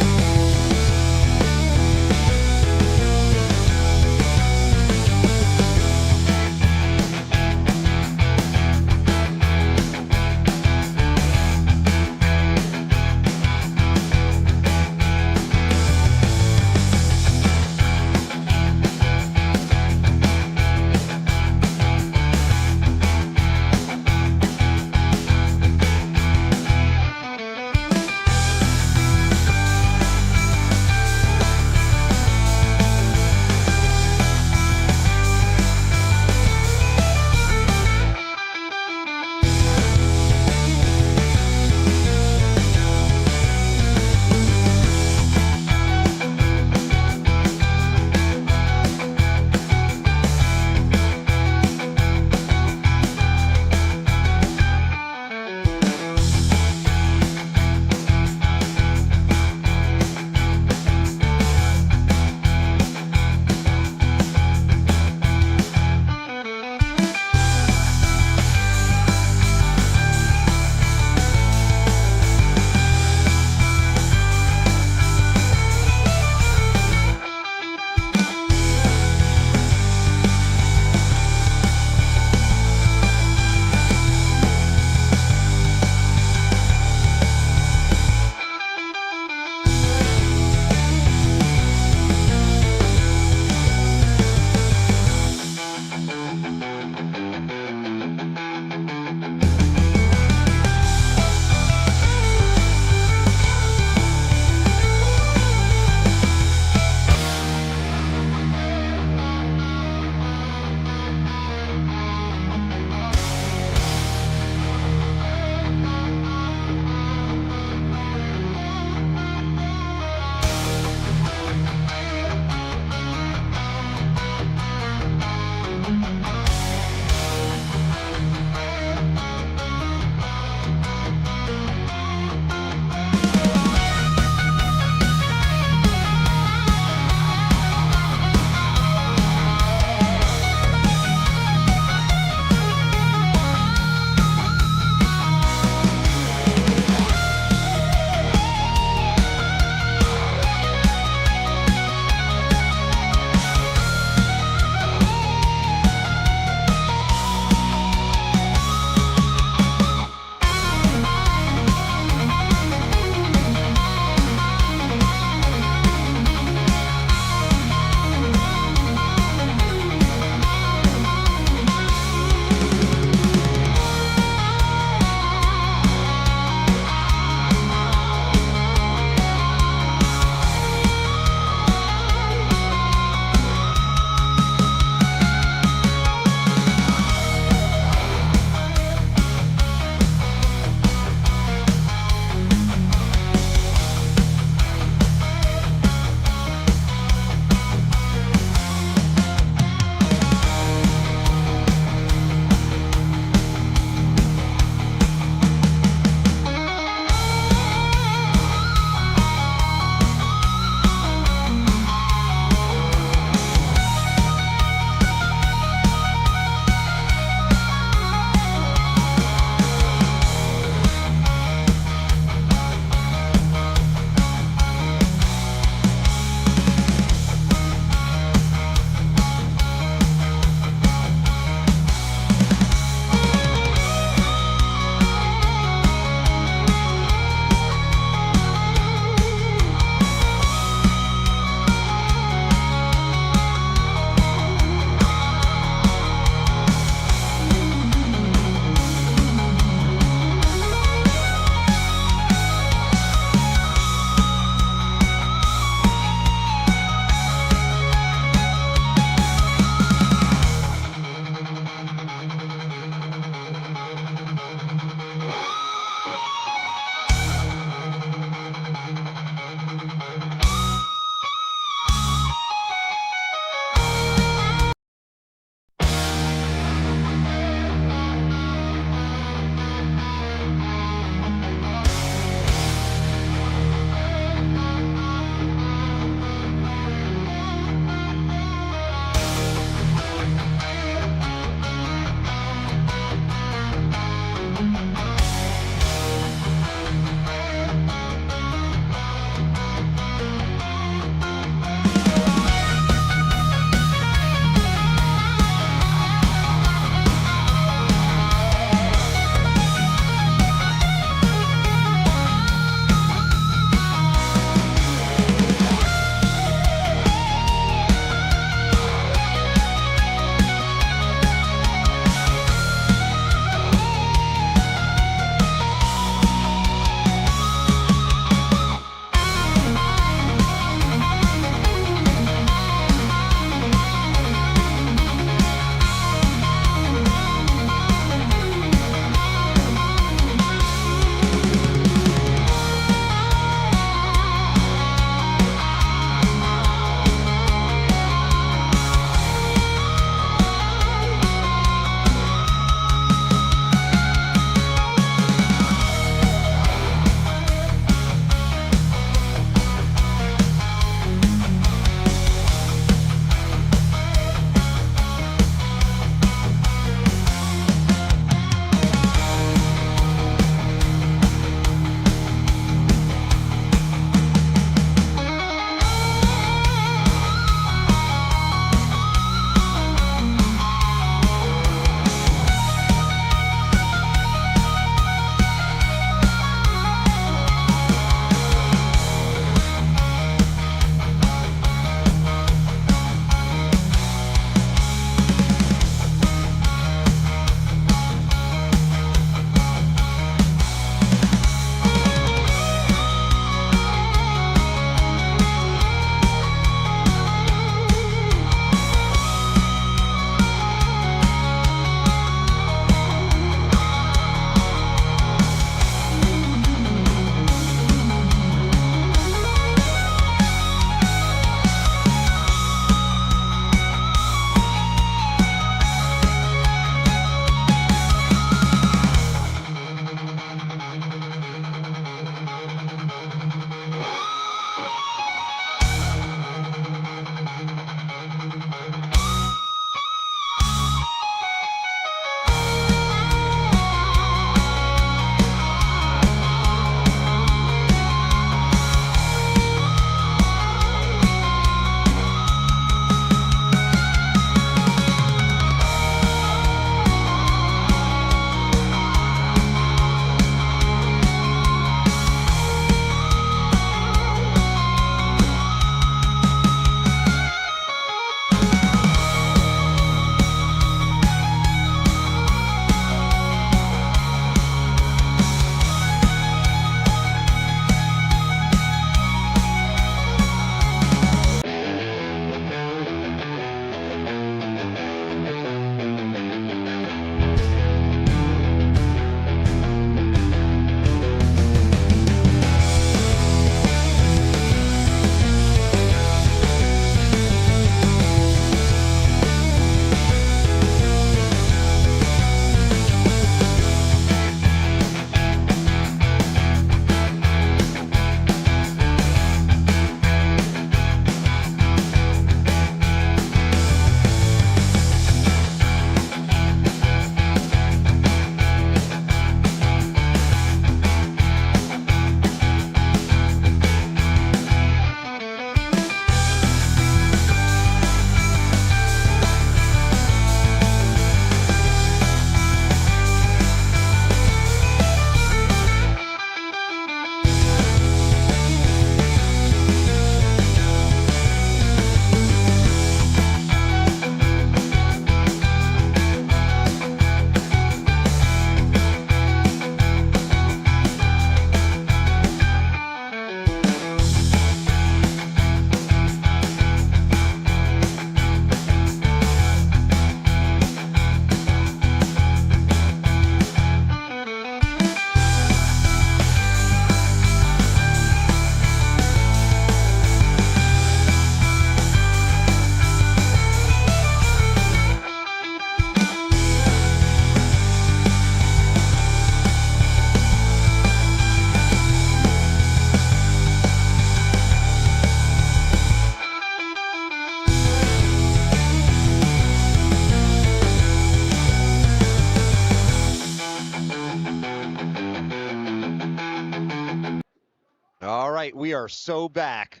we are so back.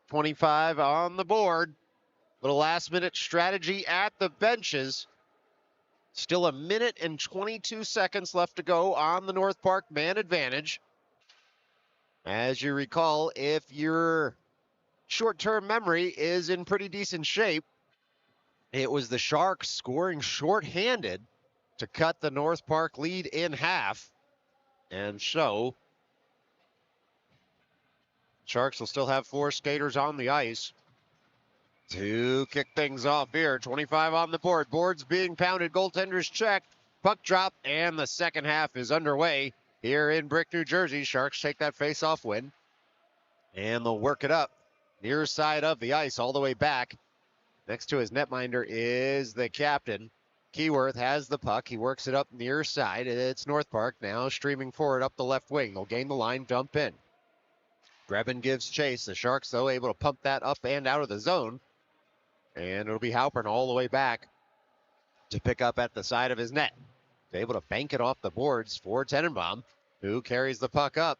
25 on the board. Little last-minute strategy at the benches. Still a minute and 22 seconds left to go on the North Park man advantage. As you recall, if your short-term memory is in pretty decent shape, it was the Sharks scoring shorthanded to cut the North Park lead in half. And so, Sharks will still have 4 skaters on the ice to kick things off here. 25 on the board. Boards being pounded. Goaltenders checked. Puck drop. And the second half is underway here in Brick, New Jersey. Sharks take that face-off win. And they'll work it up near side of the ice all the way back. Next to his netminder is the captain. Keyworth has the puck. He works it up near side. It's North Park now streaming forward up the left wing. They'll gain the line, dump in. Grebin gives chase. The Sharks, though, able to pump that up and out of the zone. And it'll be Halpern all the way back to pick up at the side of his net. Able to bank it off the boards for Tenenbaum, who carries the puck up.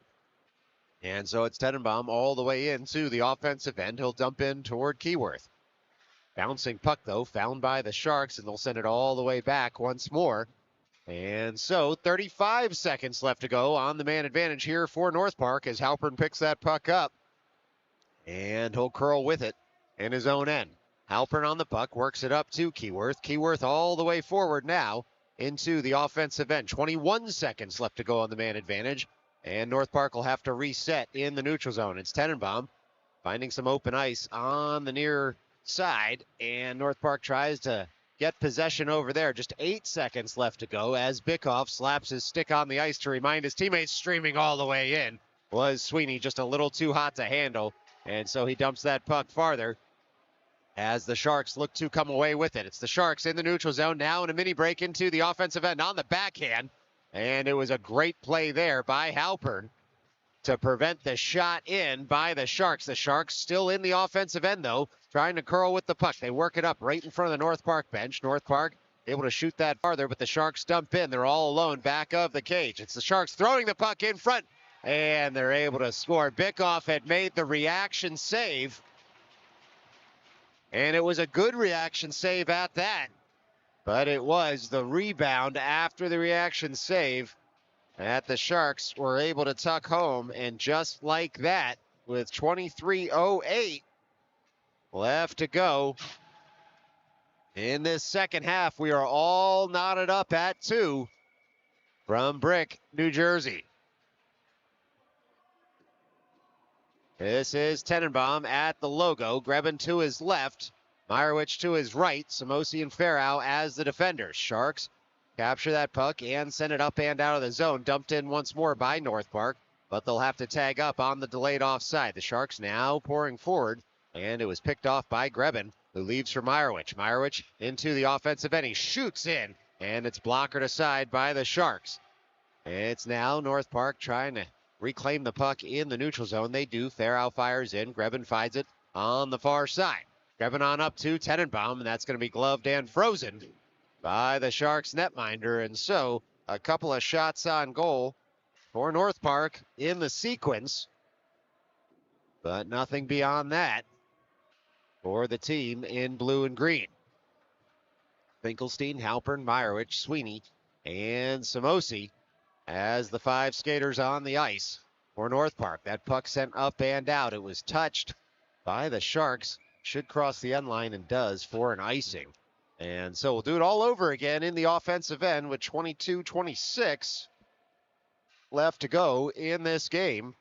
And so it's Tenenbaum all the way into the offensive end. He'll dump in toward Keyworth. Bouncing puck, though, found by the Sharks, and they'll send it all the way back once more. And so 35 seconds left to go on the man advantage here for North Park as Halpern picks that puck up. And he'll curl with it in his own end. Halpern on the puck, works it up to Keyworth. Keyworth all the way forward now into the offensive end. 21 seconds left to go on the man advantage. And North Park will have to reset in the neutral zone. It's Tenenbaum finding some open ice on the near side. And North Park tries to get possession over there. Just 8 seconds left to go as Bikoff slaps his stick on the ice to remind his teammates streaming all the way in. Was Sweeney just a little too hot to handle. And so he dumps that puck farther as the Sharks look to come away with it. It's the Sharks in the neutral zone now in a mini break into the offensive end on the backhand. And it was a great play there by Halpern to prevent the shot in by the Sharks. The Sharks still in the offensive end, though, trying to curl with the puck. They work it up right in front of the North Park bench. North Park able to shoot that farther, but the Sharks dump in. They're all alone back of the cage. It's the Sharks throwing the puck in front, and they're able to score. Bikoff had made the reaction save. And it was a good reaction save at that. But it was the rebound after the reaction save that the Sharks were able to tuck home. And just like that, with 23:08 left to go in this second half, we are all knotted up at 2 from Brick, New Jersey. This is Tenenbaum at the logo. Grebin to his left. Meyerowicz to his right. Samosi and Farrow as the defenders. Sharks capture that puck and send it up and out of the zone. Dumped in once more by North Park, but they'll have to tag up on the delayed offside. The Sharks now pouring forward, and it was picked off by Grebin, who leaves for Meyerowicz. Meyerowicz into the offensive end. He shoots in, and it's blockered aside by the Sharks. It's now North Park trying to reclaim the puck in the neutral zone. They do. Farrow fires in. Grebin finds it on the far side. Grebin on up to Tenenbaum, and that's going to be gloved and frozen by the Sharks netminder. And so a couple of shots on goal for North Park in the sequence, but nothing beyond that for the team in blue and green. Finkelstein, Halpern, Meyerowicz, Sweeney, and Samosi as the 5 skaters on the ice for North Park. That puck sent up and out. It was touched by the Sharks. Should cross the end line and does for an icing. And so we'll do it all over again in the offensive end with 22-26 left to go in this game.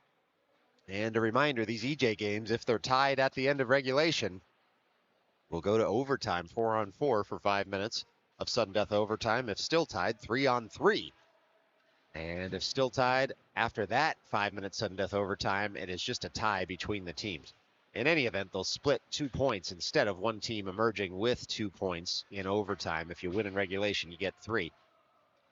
And a reminder, these EJ games, if they're tied at the end of regulation, will go to overtime, 4-on-4 for 5 minutes of sudden death overtime. If still tied, 3-on-3. And if still tied after that 5-minute sudden death overtime, it is just a tie between the teams. In any event, they'll split 2 points instead of one team emerging with 2 points in overtime. If you win in regulation, you get 3.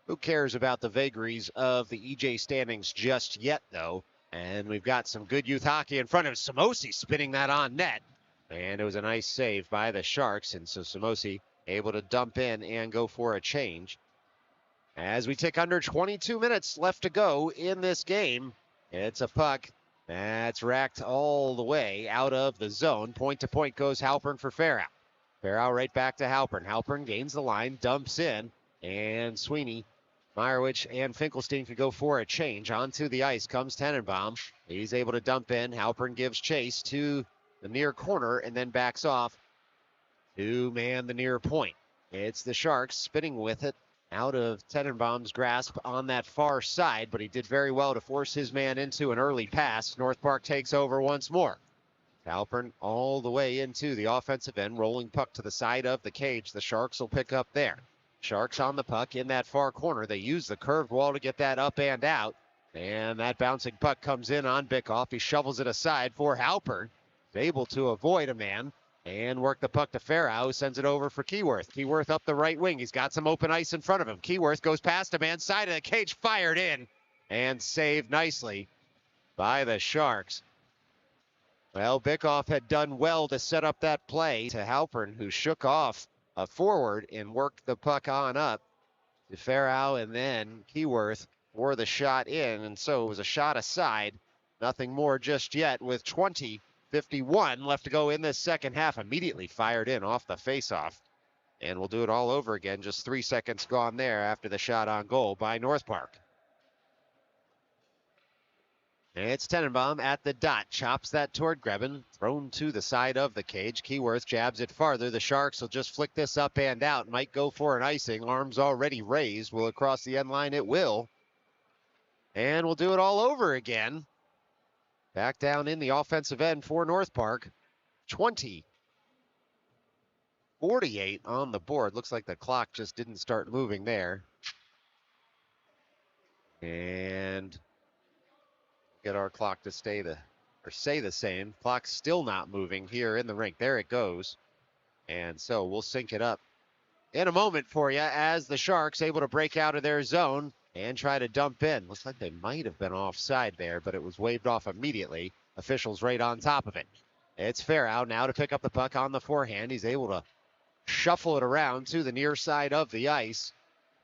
Who cares about the vagaries of the EJ standings just yet, though? And we've got some good youth hockey in front of Samosi spinning that on net. And it was a nice save by the Sharks. And so Samosi able to dump in and go for a change. As we tick under 22 minutes left to go in this game, it's a puck That's racked all the way out of the zone. Point to point goes Halpern for Farrow. Farrow right back to Halpern. Halpern gains the line, dumps in, and Sweeney, Meyerowicz, and Finkelstein could go for a change. Onto the ice comes Tenenbaum. He's able to dump in. Halpern gives chase to the near corner and then backs off to man the near point. It's the Sharks spinning with it out of Tenenbaum's grasp on that far side, but he did very well to force his man into an early pass. North Park takes over once more. Halpern all the way into the offensive end, rolling puck to the side of the cage. The Sharks will pick up there. Sharks on the puck in that far corner. They use the curved wall to get that up and out. And that bouncing puck comes in on Bickoff. He shovels it aside for Halpern. He's able to avoid a man and work the puck to Farrow, who sends it over for Keyworth. Keyworth up the right wing. He's got some open ice in front of him. Keyworth goes past a man, side of the cage, fired in, and saved nicely by the Sharks. Well, Bickoff had done well to set up that play to Halpern, who shook off a forward and worked the puck on up to Farrow, and then Keyworth for the shot in, and so it was a shot aside. Nothing more just yet with 20:51 left to go in this second half. Immediately fired in off the faceoff. And we'll do it all over again. Just 3 seconds gone there after the shot on goal by North Park. It's Tenenbaum at the dot. Chops that toward Grebin. Thrown to the side of the cage. Keyworth jabs it farther. The Sharks will just flick this up and out. Might go for an icing. Arms already raised. Will it cross the end line? It will. And we'll do it all over again. Back down in the offensive end for North Park. 20:48 on the board. Looks like the clock just didn't start moving there. And get our clock to stay say the same. Clock's still not moving here in the rink. There it goes. And so we'll sync it up in a moment for you as the Sharks able to break out of their zone and try to dump in. Looks like they might have been offside there, but it was waved off immediately. Officials right on top of it. It's Farrow now to pick up the puck on the forehand. He's able to shuffle it around to the near side of the ice.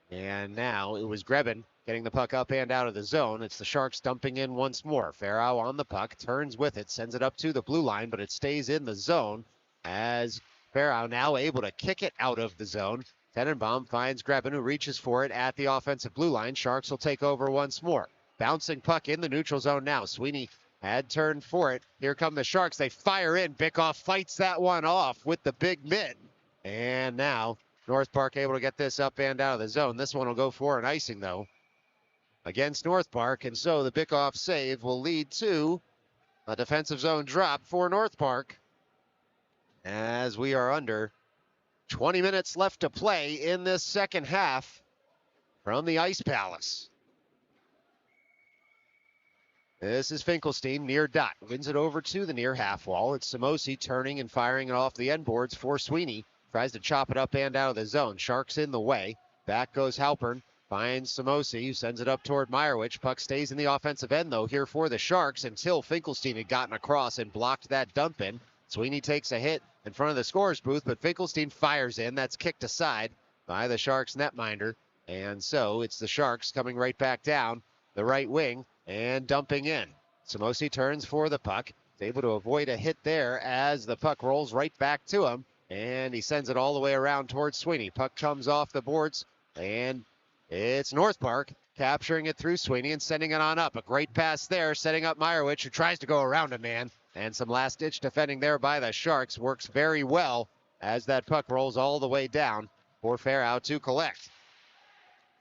And now it was Grebin getting the puck up and out of the zone. It's the Sharks dumping in once more. Farrow on the puck, turns with it, sends it up to the blue line, but it stays in the zone as Farrow now able to kick it out of the zone. Tenenbaum finds Grebin, who reaches for it at the offensive blue line. Sharks will take over once more. Bouncing puck in the neutral zone now. Sweeney had turned for it. Here come the Sharks. They fire in. Bickoff fights that one off with the big mitt. And now North Park able to get this up and out of the zone. This one will go for an icing, though, against North Park. And so the Bickoff save will lead to a defensive zone drop for North Park as we are under 20 minutes left to play in this second half from the Ice Palace. This is Finkelstein near dot. Wins it over to the near half wall. It's Samosi turning and firing it off the end boards for Sweeney. Tries to chop it up and out of the zone. Sharks in the way. Back goes Halpern. Finds Samosi, who sends it up toward Meyerowicz. Puck stays in the offensive end, though, here for the Sharks until Finkelstein had gotten across and blocked that dump in. Sweeney takes a hit in front of the scorer's booth, but Finkelstein fires in. That's kicked aside by the Sharks netminder. And so it's the Sharks coming right back down the right wing and dumping in. Samosi turns for the puck. He's able to avoid a hit there as the puck rolls right back to him. And he sends it all the way around towards Sweeney. Puck comes off the boards, and it's North Park capturing it through Sweeney and sending it on up. A great pass there, setting up Meyerowicz, who tries to go around a man. And some last-ditch defending there by the Sharks works very well as that puck rolls all the way down for Farrow to collect.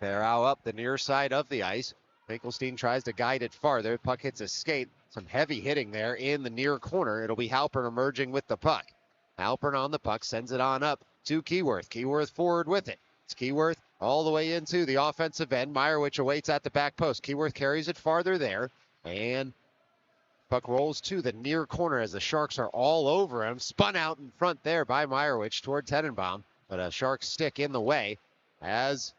Farrow up the near side of the ice. Finkelstein tries to guide it farther. Puck hits a skate. Some heavy hitting there in the near corner. It'll be Halpern emerging with the puck. Halpern on the puck, sends it on up to Keyworth. Keyworth forward with it. It's Keyworth all the way into the offensive end. Meyerowicz awaits at the back post. Keyworth carries it farther there. And puck rolls to the near corner as the Sharks are all over him. Spun out in front there by Meyerowicz toward Tenenbaum. But a Shark stick in the way as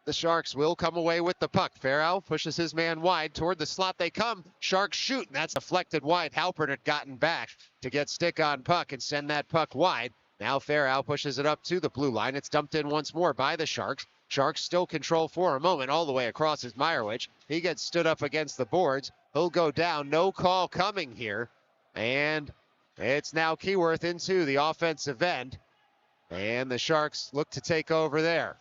the Sharks will come away with the puck. Farrow pushes his man wide toward the slot they come. Sharks shoot, and that's deflected wide. Halpern had gotten back to get stick on puck and send that puck wide. Now Farrow pushes it up to the blue line. It's dumped in once more by the Sharks. Sharks still control for a moment all the way across is Meyerowicz. He gets stood up against the boards. He'll go down. No call coming here. And it's now Keyworth into the offensive end. And the Sharks look to take over there.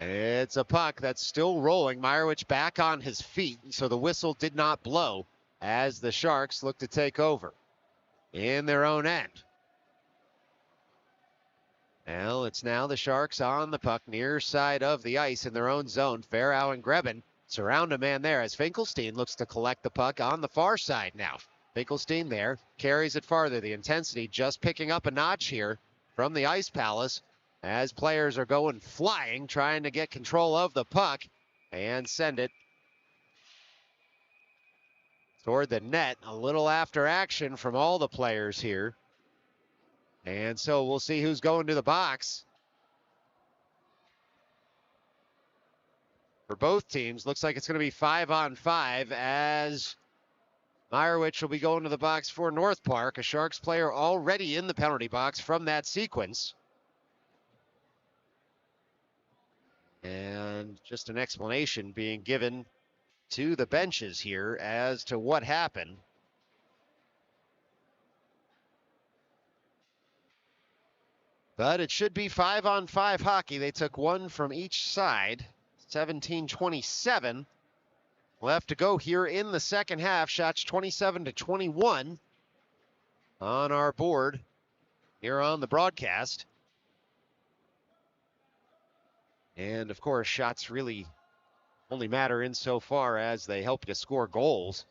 It's a puck that's still rolling. Meyerowicz back on his feet, so the whistle did not blow as the Sharks look to take over in their own end. Well, it's now the Sharks on the puck near side of the ice in their own zone. Farrow and Grebin surround a man there as Finkelstein looks to collect the puck on the far side now. Finkelstein there carries it farther. The intensity just picking up a notch here from the Ice Palace as players are going flying, trying to get control of the puck and send it toward the net. A little after action from all the players here. And so we'll see who's going to the box. For both teams, looks like it's going to be 5-on-5 as Meyerowicz will be going to the box for North Park. A Sharks player already in the penalty box from that sequence. And just an explanation being given to the benches here as to what happened. But it should be 5-on-5 hockey. They took one from each side. 17:27 left to go here in the second half. Shots 27-21 on our board here on the broadcast. And of course, shots really only matter insofar as they help you score goals.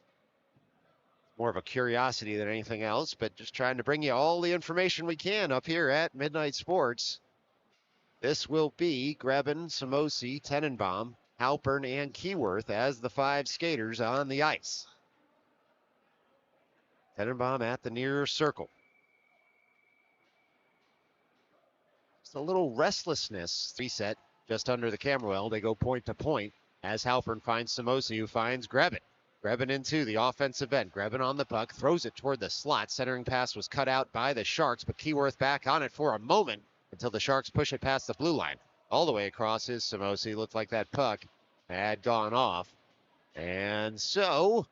More of a curiosity than anything else, but just trying to bring you all the information we can up here at Midnight Sports. This will be Grebin, Samosi, Tenenbaum, Halpern, and Keyworth as the five skaters on the ice. Tenenbaum at the near circle. Just a little restlessness. Reset just under the camera well. They go point to point as Halpern finds Samosi, who finds Grebin. Grebin into the offensive end. Grebin on the puck, throws it toward the slot. Centering pass was cut out by the Sharks, but Keyworth back on it for a moment until the Sharks push it past the blue line. All the way across is Samosi. Looked like that puck had gone off. And so,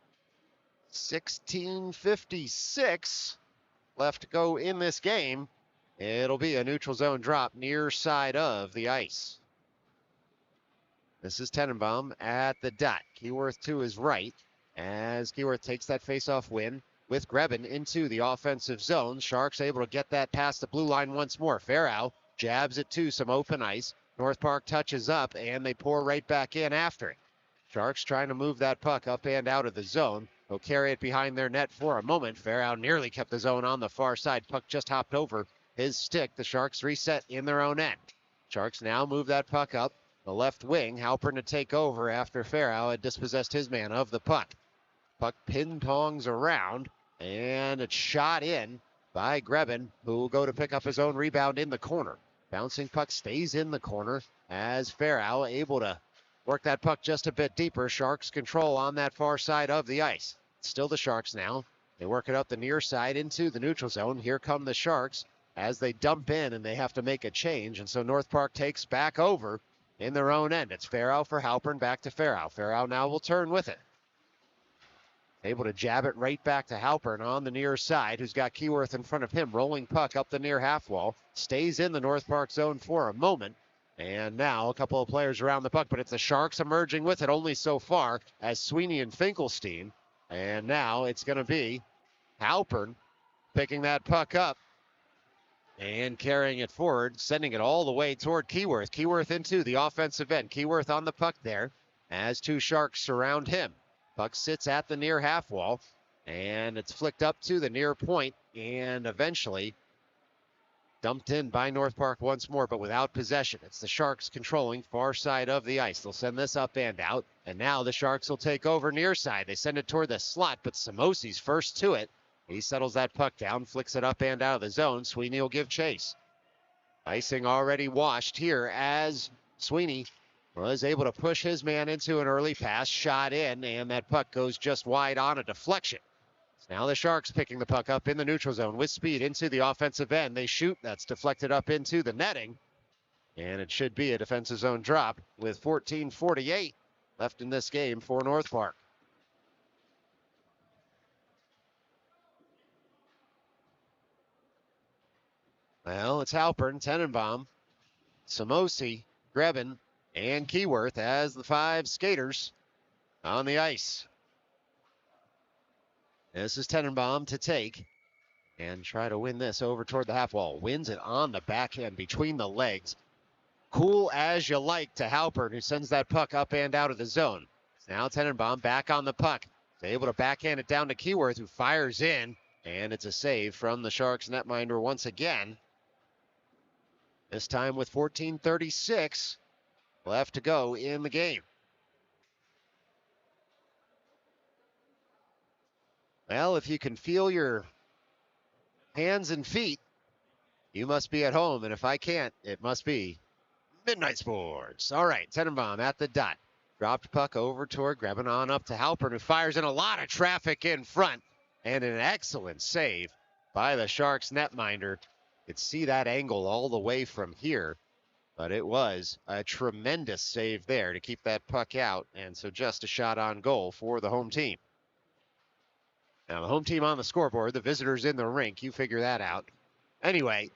16:56 left to go in this game. It'll be a neutral zone drop near side of the ice. This is Tenenbaum at the dot. Keyworth to his right as Keyworth takes that faceoff win with Grebin into the offensive zone. Sharks able to get that past the blue line once more. Farrow jabs it to some open ice. North Park touches up and they pour right back in after it. Sharks trying to move that puck up and out of the zone. They'll carry it behind their net for a moment. Farrow nearly kept the zone on the far side. Puck just hopped over his stick. The Sharks reset in their own end. Sharks now move that puck up the left wing. Halpern to take over after Farrow had dispossessed his man of the puck. Puck ping-pongs around, and it's shot in by Grebin, who will go to pick up his own rebound in the corner. Bouncing puck stays in the corner as Farrow able to work that puck just a bit deeper. Sharks control on that far side of the ice. Still the Sharks now. They work it up the near side into the neutral zone. Here come the Sharks as they dump in, and they have to make a change. And so North Park takes back over in their own end. It's Farrow for Halpern, back to Farrow. Farrow now will turn with it. Able to jab it right back to Halpern on the near side, who's got Keyworth in front of him. Rolling puck up the near half wall. Stays in the North Park zone for a moment. And now a couple of players around the puck, but it's the Sharks emerging with it only so far as Sweeney and Finkelstein. And now it's going to be Halpern picking that puck up and carrying it forward, sending it all the way toward Keyworth. Keyworth into the offensive end. Keyworth on the puck there as two Sharks surround him. Puck sits at the near half wall, and it's flicked up to the near point, and eventually dumped in by North Park once more, but without possession. It's the Sharks controlling far side of the ice. They'll send this up and out, and now the Sharks will take over near side. They send it toward the slot, but Samosi's first to it. He settles that puck down, flicks it up and out of the zone. Sweeney will give chase. Icing already washed here as Sweeney was able to push his man into an early pass, shot in, and that puck goes just wide on a deflection. Now the Sharks picking the puck up in the neutral zone with speed into the offensive end. They shoot. That's deflected up into the netting. And it should be a defensive zone drop with 14:48 left in this game for North Park. Well, it's Halpern, Tenenbaum, Samosi, Grebin, and Keyworth as the 5 skaters on the ice. This is Tenenbaum to take and try to win this over toward the half wall. Wins it on the backhand between the legs. Cool as you like to Halpern, who sends that puck up and out of the zone. Now Tenenbaum back on the puck. He's able to backhand it down to Keyworth, who fires in, and it's a save from the Sharks netminder once again. This time with 14:36 left to go in the game. Well, if you can feel your hands and feet, you must be at home. And if I can't, it must be Midnight Sports. All right, Tenenbaum at the dot. Dropped puck over toward grabbing on up to Halpern, who fires in a lot of traffic in front. And an excellent save by the Sharks netminder. You could see that angle all the way from here. But it was a tremendous save there to keep that puck out. And so just a shot on goal for the home team. Now the home team on the scoreboard, the visitors in the rink. You figure that out. Anyway,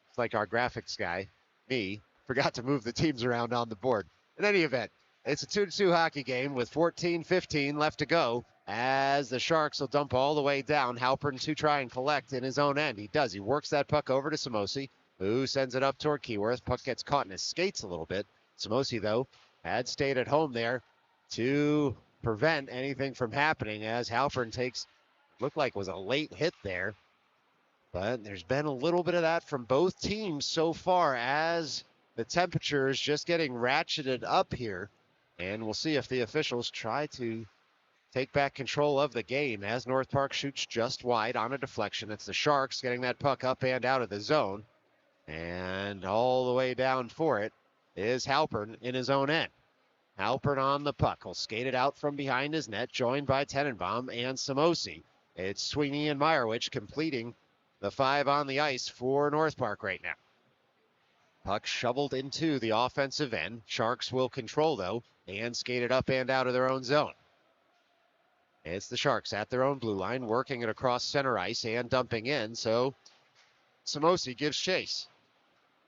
it's like our graphics guy, me, forgot to move the teams around on the board. In any event, it's a 2-2 hockey game with 14:15 left to go as the Sharks will dump all the way down. Halpern to try and collect in his own end. He does. He works that puck over to Samosi, who sends it up toward Keyworth. Puck gets caught in his skates a little bit. Samosi, though, had stayed at home there to prevent anything from happening as Halpern takes, looked like was a late hit there. But there's been a little bit of that from both teams so far as the temperature is just getting ratcheted up here. And we'll see if the officials try to take back control of the game as North Park shoots just wide on a deflection. It's the Sharks getting that puck up and out of the zone. And all the way down for it is Halpern in his own end. Halpern on the puck. Will skate it out from behind his net, joined by Tenenbaum and Samosi. It's Sweeney and Meyerowicz completing the 5 on the ice for North Park right now. Puck shoveled into the offensive end. Sharks will control, though, and skate it up and out of their own zone. It's the Sharks at their own blue line, working it across center ice and dumping in, so Samosi gives chase.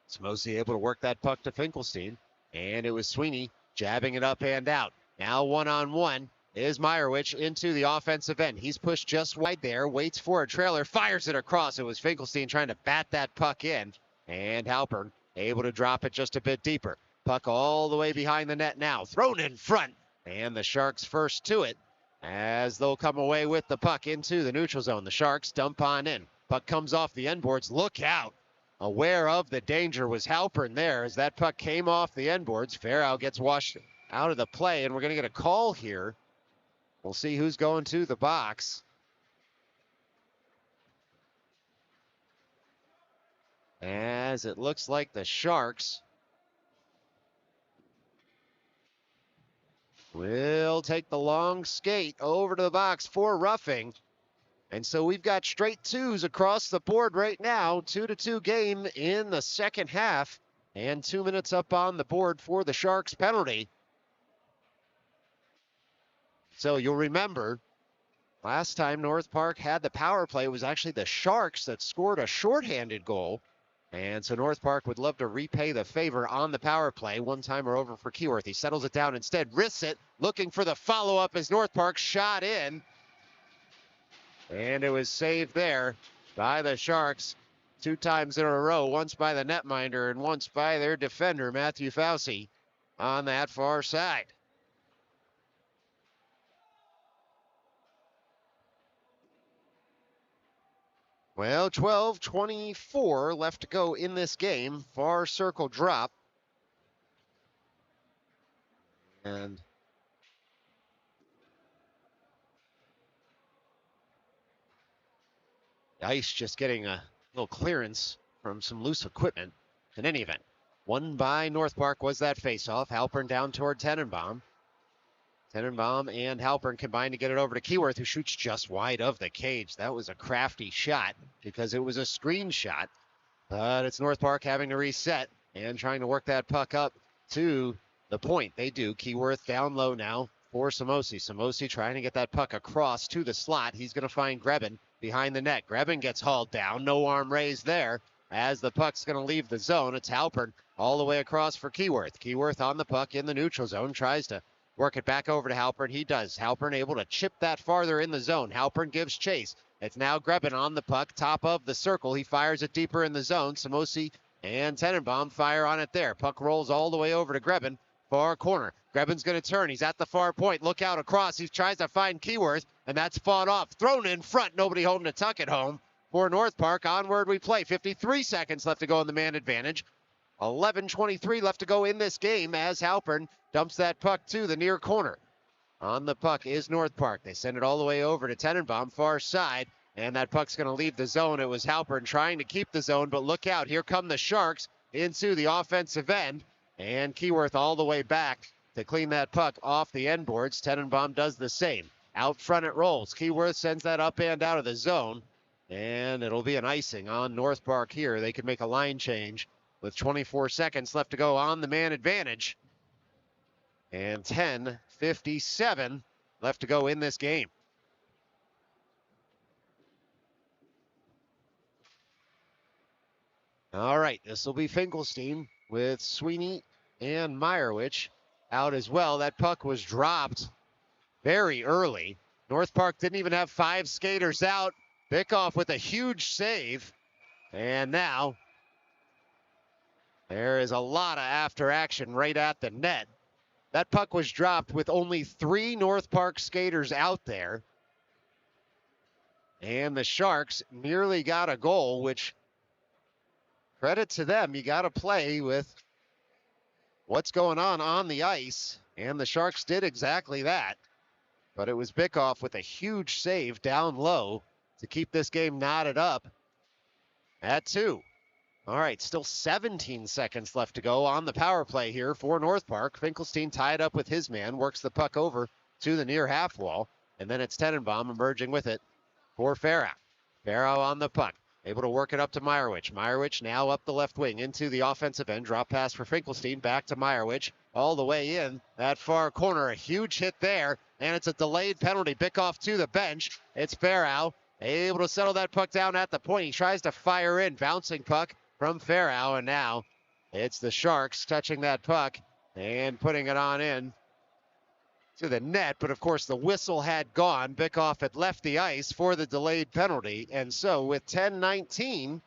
Samosi able to work that puck to Finkelstein, and it was Sweeney jabbing it up and out. Now one-on-one is Meyerowicz into the offensive end. He's pushed just wide there, waits for a trailer, fires it across. It was Finkelstein trying to bat that puck in, and Halpern able to drop it just a bit deeper. Puck all the way behind the net now, thrown in front, and the Sharks first to it as they'll come away with the puck into the neutral zone. The Sharks dump on in. Puck comes off the end boards. Look out. Aware of the danger was Halpern there as that puck came off the end boards. Farrow gets washed out of the play, and we're going to get a call here. We'll see who's going to the box. As it looks like the Sharks will take the long skate over to the box for roughing. And so we've got straight 2s across the board right now. 2-2 game in the second half. And 2 minutes up on the board for the Sharks penalty. So you'll remember, last time North Park had the power play, it was actually the Sharks that scored a shorthanded goal. And so North Park would love to repay the favor on the power play. One-timer over for Keyworth. He settles it down instead, risks it, looking for the follow-up as North Park shot in. And it was saved there by the Sharks 2 times in a row, once by the netminder and once by their defender, Matthew Fauci, on that far side. Well, 12:24 left to go in this game. Far circle drop. And the ice just getting a little clearance from some loose equipment. In any event, won by North Park was that faceoff. Halpern down toward Tenenbaum. Tenenbaum and Halpern combine to get it over to Keyworth, who shoots just wide of the cage. That was a crafty shot because it was a screen shot. But it's North Park having to reset and trying to work that puck up to the point. They do. Keyworth down low now for Samosi. Samosi trying to get that puck across to the slot. He's going to find Grebin behind the net. Grebin gets hauled down. No arm raised there as the puck's going to leave the zone. It's Halpern all the way across for Keyworth. Keyworth on the puck in the neutral zone. Tries to work it back over to Halpern. He does. Halpern able to chip that farther in the zone. Halpern gives chase. It's now Grebin on the puck, top of the circle. He fires it deeper in the zone. Samosi and Tenenbaum fire on it there. Puck rolls all the way over to Grebin, far corner. Grebin's going to turn. He's at the far point. Look out across. He tries to find Keyworth, and that's fought off. Thrown in front. Nobody holding to tuck it home for North Park. Onward we play. 53 seconds left to go in the man advantage. 11:23 left to go in this game as Halpern dumps that puck to the near corner. On the puck is North Park. They send it all the way over to Tenenbaum, far side, and that puck's going to leave the zone. It was Halpern trying to keep the zone, but look out. Here come the Sharks into the offensive end, and Keyworth all the way back to clean that puck off the end boards. Tenenbaum does the same. Out front it rolls. Keyworth sends that up and out of the zone, and it'll be an icing on North Park here. They could make a line change with 24 seconds left to go on the man advantage. And 10:57 left to go in this game. All right, this will be Finkelstein with Sweeney and Meyerowicz out as well. That puck was dropped very early. North Park didn't even have 5 skaters out. Bickoff with a huge save. And now there is a lot of after action right at the net. That puck was dropped with only 3 North Park skaters out there. And the Sharks nearly got a goal, which, credit to them, you got to play with what's going on the ice. And the Sharks did exactly that. But it was Bickoff with a huge save down low to keep this game knotted up at 2. All right, still 17 seconds left to go on the power play here for North Park. Finkelstein tied up with his man, works the puck over to the near half wall, and then it's Tenenbaum emerging with it for Farrow. Farrow on the puck, able to work it up to Meyerowicz. Meyerowicz now up the left wing into the offensive end. Drop pass for Finkelstein, back to Meyerowicz, all the way in that far corner. A huge hit there, and it's a delayed penalty. Bickoff to the bench. It's Farrow able to settle that puck down at the point. He tries to fire in, bouncing puck from Farrow, and now it's the Sharks touching that puck and putting it on in to the net. But of course the whistle had gone. Bickoff had left the ice for the delayed penalty, and so with 10:19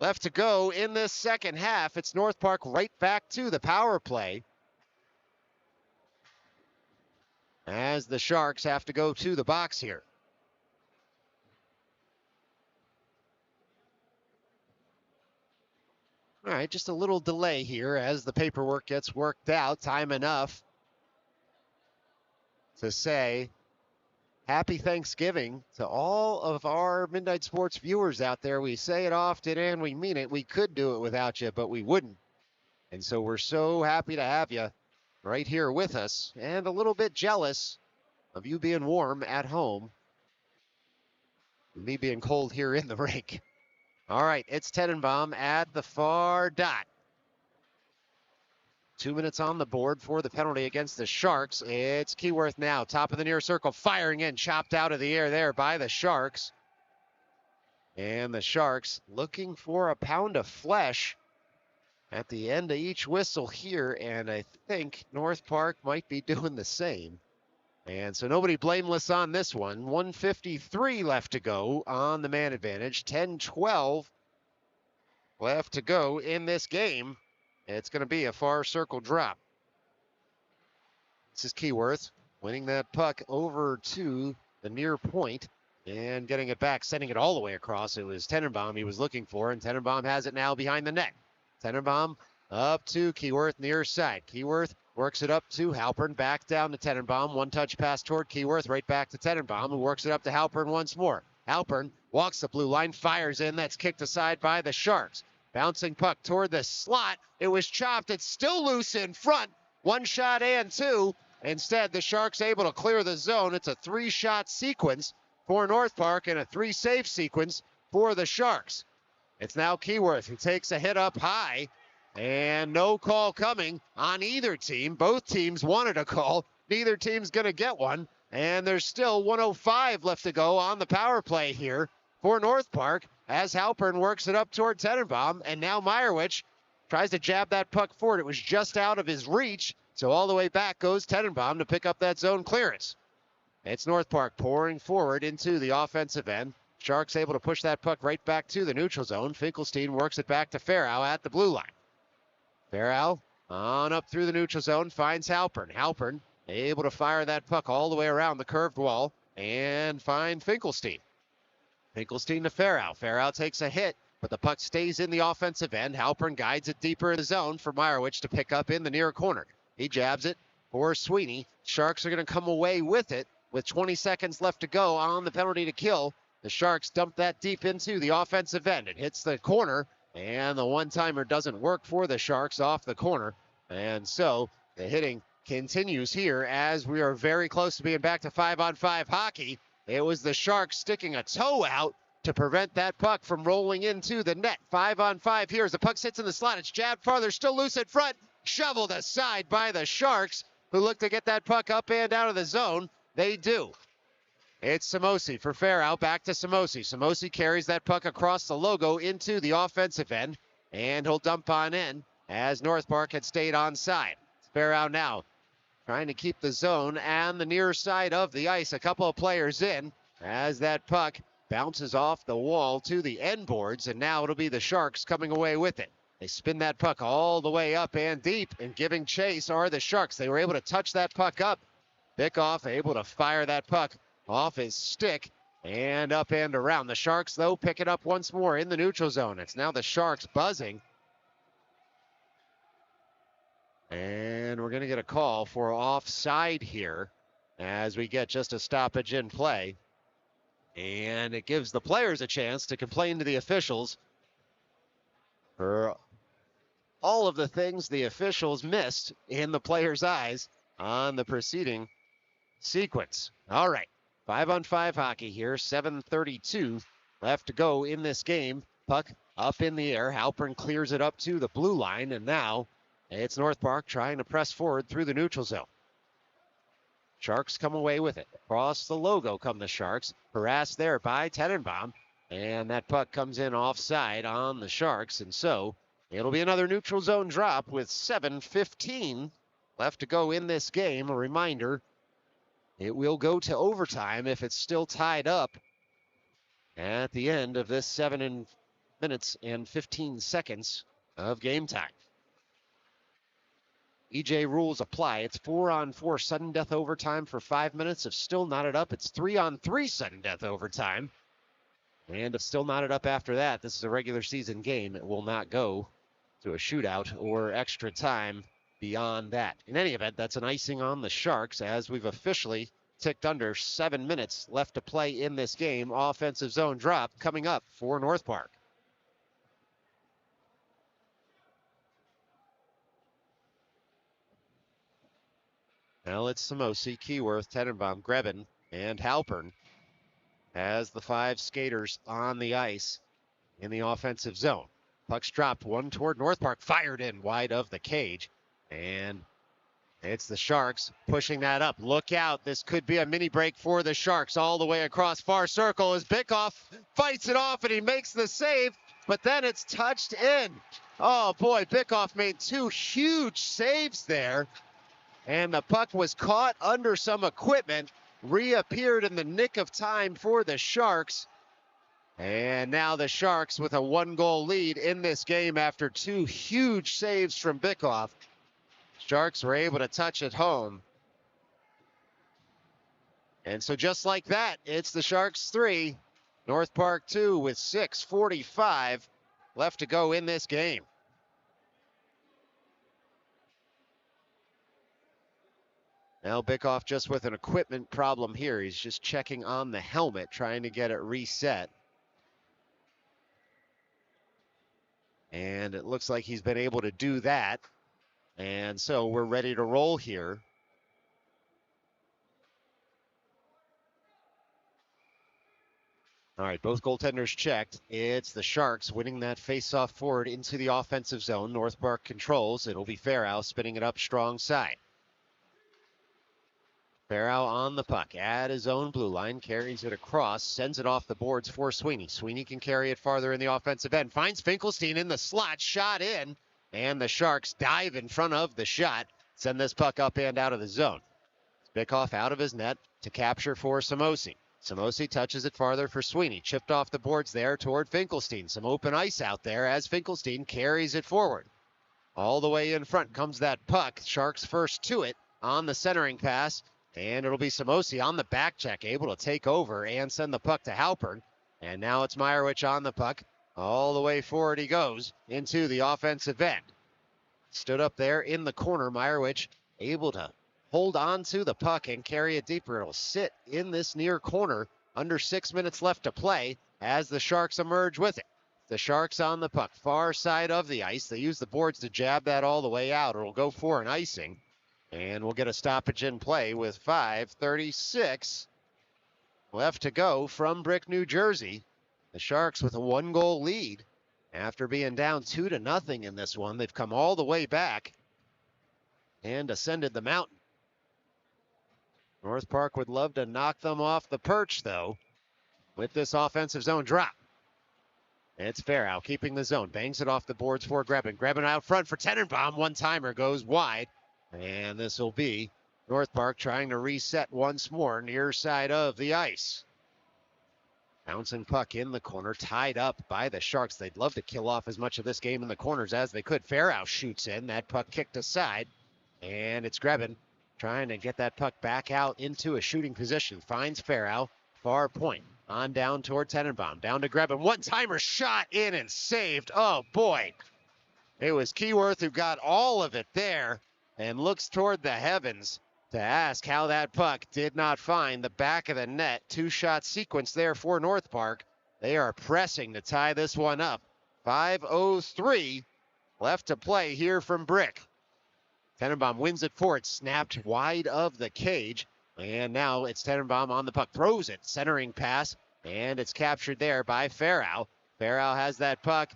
left to go in this second half, it's North Park right back to the power play as the Sharks have to go to the box here. All right, just a little delay here as the paperwork gets worked out. Time enough to say happy Thanksgiving to all of our Midnight Sports viewers out there. We say it often and we mean it. We could do it without you, but we wouldn't. And so we're so happy to have you right here with us, and a little bit jealous of you being warm at home and me being cold here in the rink. All right, it's Tenenbaum at the far dot. 2 minutes on the board for the penalty against the Sharks. It's Keyworth now, top of the near circle, firing in, chopped out of the air there by the Sharks. And the Sharks looking for a pound of flesh at the end of each whistle here, and I think North Park might be doing the same. And so nobody blameless on this one. 1:53 left to go on the man advantage. 10-12 left to go in this game. It's going to be a far circle drop. This is Keyworth winning that puck over to the near point and getting it back, sending it all the way across. It was Tenenbaum he was looking for, and Tenenbaum has it now behind the net. Tenenbaum up to Keyworth near side. Keyworth works it up to Halpern, back down to Tenenbaum. One touch pass toward Keyworth, right back to Tenenbaum, who works it up to Halpern once more. Halpern walks the blue line, fires in. That's kicked aside by the Sharks. Bouncing puck toward the slot. It was chopped. It's still loose in front. One shot and 2. Instead, the Sharks able to clear the zone. It's a 3-shot sequence for North Park and a 3-save sequence for the Sharks. It's now Keyworth who takes a hit up high, and no call coming on either team. Both teams wanted a call. Neither team's going to get one, and there's still 1:05 left to go on the power play here for North Park as Halpern works it up toward Tenenbaum, and now Meyerowicz tries to jab that puck forward. It was just out of his reach, so all the way back goes Tenenbaum to pick up that zone clearance. It's North Park pouring forward into the offensive end. Sharks able to push that puck right back to the neutral zone. Finkelstein works it back to Farrow at the blue line. Farrow on up through the neutral zone, finds Halpern. Halpern able to fire that puck all the way around the curved wall and find Finkelstein. Finkelstein to Farrow. Farrow takes a hit, but the puck stays in the offensive end. Halpern guides it deeper in the zone for Meyerowicz to pick up in the near corner. He jabs it for Sweeney. Sharks are going to come away with it with 20 seconds left to go on the penalty to kill. The Sharks dump that deep into the offensive end. It hits the corner, and the one-timer doesn't work for the Sharks off the corner. And so the hitting continues here as we are very close to being back to 5-on-5 hockey. It was the Sharks sticking a toe out to prevent that puck from rolling into the net. 5-on-5 here as the puck sits in the slot. It's jabbed farther, still loose in front. Shoveled aside by the Sharks, who look to get that puck up and out of the zone. They do. It's Samosi for Farrow, back to Samosi. Samosi carries that puck across the logo into the offensive end, and he'll dump on in as North Park had stayed onside. Farrow now trying to keep the zone and the near side of the ice. A couple of players in as that puck bounces off the wall to the end boards, and now it'll be the Sharks coming away with it. They spin that puck all the way up and deep, and giving chase are the Sharks. They were able to touch that puck up. Bickoff able to fire that puck off his stick and up and around. The Sharks, though, pick it up once more in the neutral zone. It's now the Sharks buzzing. And we're going to get a call for offside here as we get just a stoppage in play. And it gives the players a chance to complain to the officials for all of the things the officials missed in the players' eyes on the preceding sequence. All right, 5-on-5 hockey here, 7:32 left to go in this game. Puck up in the air. Halpern clears it up to the blue line, and now it's North Park trying to press forward through the neutral zone. Sharks come away with it. Across the logo come the Sharks. Harassed there by Tenenbaum, and that puck comes in offside on the Sharks, and so it'll be another neutral zone drop with 7:15 left to go in this game. A reminder, it will go to overtime if it's still tied up at the end of this 7 minutes and 15 seconds of game time. EJ rules apply. It's 4-on-4 sudden death overtime for 5 minutes. If still knotted up, it's 3-on-3 sudden death overtime. And if still knotted up after that, this is a regular season game. It will not go to a shootout or extra time beyond that. In any event, that's an icing on the Sharks as we've officially ticked under 7 minutes left to play in this game. Offensive zone drop coming up for North Park. Now it's Samosi, Keyworth, Tenenbaum, Grebin, and Halpern as the 5 skaters on the ice in the offensive zone. Puck's dropped, one toward North Park, fired in wide of the cage, and it's the Sharks pushing that up. Look out, this could be a mini break for the Sharks all the way across far circle as Bickoff fights it off and he makes the save, but then it's touched in. Oh boy, Bickoff made 2 huge saves there, and the puck was caught under some equipment, reappeared in the nick of time for the Sharks. And now the Sharks with a 1-goal lead in this game after 2 huge saves from Bickoff. Sharks were able to touch it home. And so just like that, it's the Sharks 3, North Park 2 with 6:45 left to go in this game. Now Bickoff just with an equipment problem here. He's just checking on the helmet, trying to get it reset. And it looks like he's been able to do that. And so we're ready to roll here. All right, both goaltenders checked. It's the Sharks winning that face-off forward into the offensive zone. North Park controls. It'll be Farrow spinning it up strong side. Farrow on the puck at his own blue line, carries it across, sends it off the boards for Sweeney. Sweeney can carry it farther in the offensive end, finds Finkelstein in the slot, shot in, and the Sharks dive in front of the shot, send this puck up and out of the zone. Bickoff out of his net to capture for Samosi. Samosi touches it farther for Sweeney, chipped off the boards there toward Finkelstein. Some open ice out there as Finkelstein carries it forward. All the way in front comes that puck. Sharks first to it on the centering pass. And it'll be Samosi on the back check, able to take over and send the puck to Halpern. And now it's Meyerowicz on the puck. All the way forward he goes into the offensive end. Stood up there in the corner. Meyerowicz able to hold on to the puck and carry it deeper. It'll sit in this near corner. Under 6 minutes left to play as the Sharks emerge with it. The Sharks on the puck, far side of the ice. They use the boards to jab that all the way out. It'll go for an icing. And we'll get a stoppage in play with 5:36 left to go from Brick, New Jersey. The Sharks with a 1-goal lead after being down 2-0 in this one. They've come all the way back and ascended the mountain. North Park would love to knock them off the perch, though, with this offensive zone drop. It's Farrow keeping the zone, bangs it off the boards for Grebin. Grebin out front for Tenenbaum. One-timer goes wide. And this will be North Park trying to reset once more near side of the ice. Bouncing puck in the corner, tied up by the Sharks. They'd love to kill off as much of this game in the corners as they could. Farrow shoots in, that puck kicked aside, and it's Grebin trying to get that puck back out into a shooting position. Finds Farrow, far point, on down toward Tenenbaum. Down to Grebin, one-timer shot in and saved. Oh boy, it was Keyworth who got all of it there. And looks toward the heavens to ask how that puck did not find the back of the net. 2-shot sequence there for North Park. They are pressing to tie this one up. 5:03 left to play here from Brick. Tenenbaum wins it for it, snapped wide of the cage. And now it's Tenenbaum on the puck, throws it, centering pass, and it's captured there by Farrow. Farrow has that puck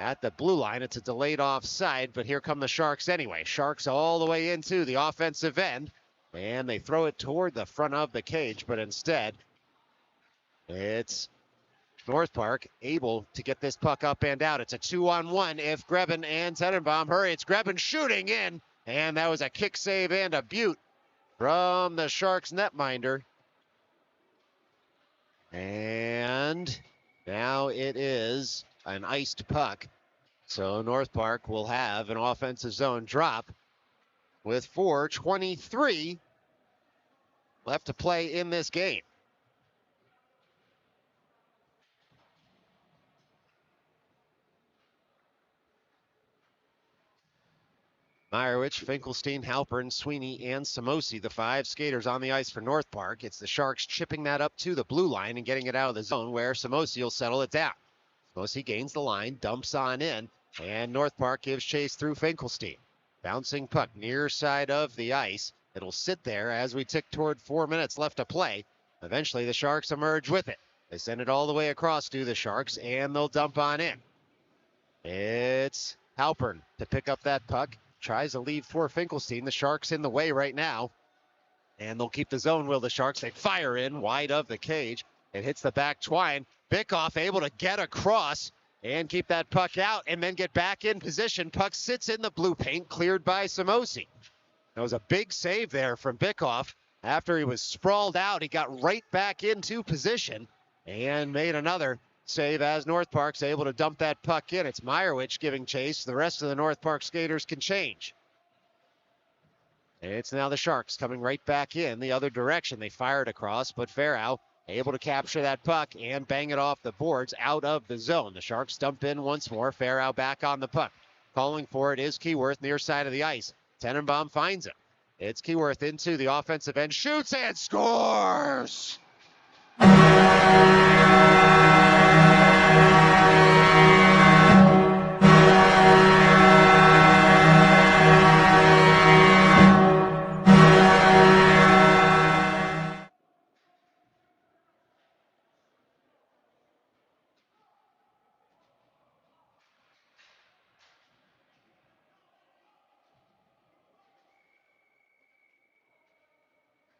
at the blue line. It's a delayed offside, but here come the Sharks anyway. Sharks all the way into the offensive end, and they throw it toward the front of the cage, but instead it's North Park able to get this puck up and out. It's a 2-on-1 if Grebin and Tenenbaum hurry. It's Grebin shooting in, and that was a kick save and a beaut from the Sharks netminder. And now it is an iced puck. So North Park will have an offensive zone drop with 4:23 left to play in this game. Meyerowicz, Finkelstein, Halpern, Sweeney, and Samosi, the 5 skaters on the ice for North Park. It's the Sharks chipping that up to the blue line and getting it out of the zone where Samosi will settle it down. Samosi gains the line, dumps on in, and North Park gives chase through Finkelstein. Bouncing puck near side of the ice. It'll sit there as we tick toward 4 minutes left to play. Eventually the Sharks emerge with it. They send it all the way across to the Sharks, and they'll dump on in. It's Halpern to pick up that puck. Tries to leave for Finkelstein. The Sharks in the way right now. And they'll keep the zone, will the Sharks. They fire in wide of the cage. It hits the back twine. Bickoff able to get across and keep that puck out and then get back in position. Puck sits in the blue paint, cleared by Samosi. That was a big save there from Bickoff. After he was sprawled out, he got right back into position and made another save as North Park's able to dump that puck in. It's Meyerowicz giving chase. The rest of the North Park skaters can change. It's now the Sharks coming right back in the other direction. They fired across, but Farrow able to capture that puck and bang it off the boards out of the zone. The Sharks dump in once more. Farrow back on the puck. Calling for it is Keyworth near side of the ice. Tenenbaum finds him. It's Keyworth into the offensive end. Shoots and scores!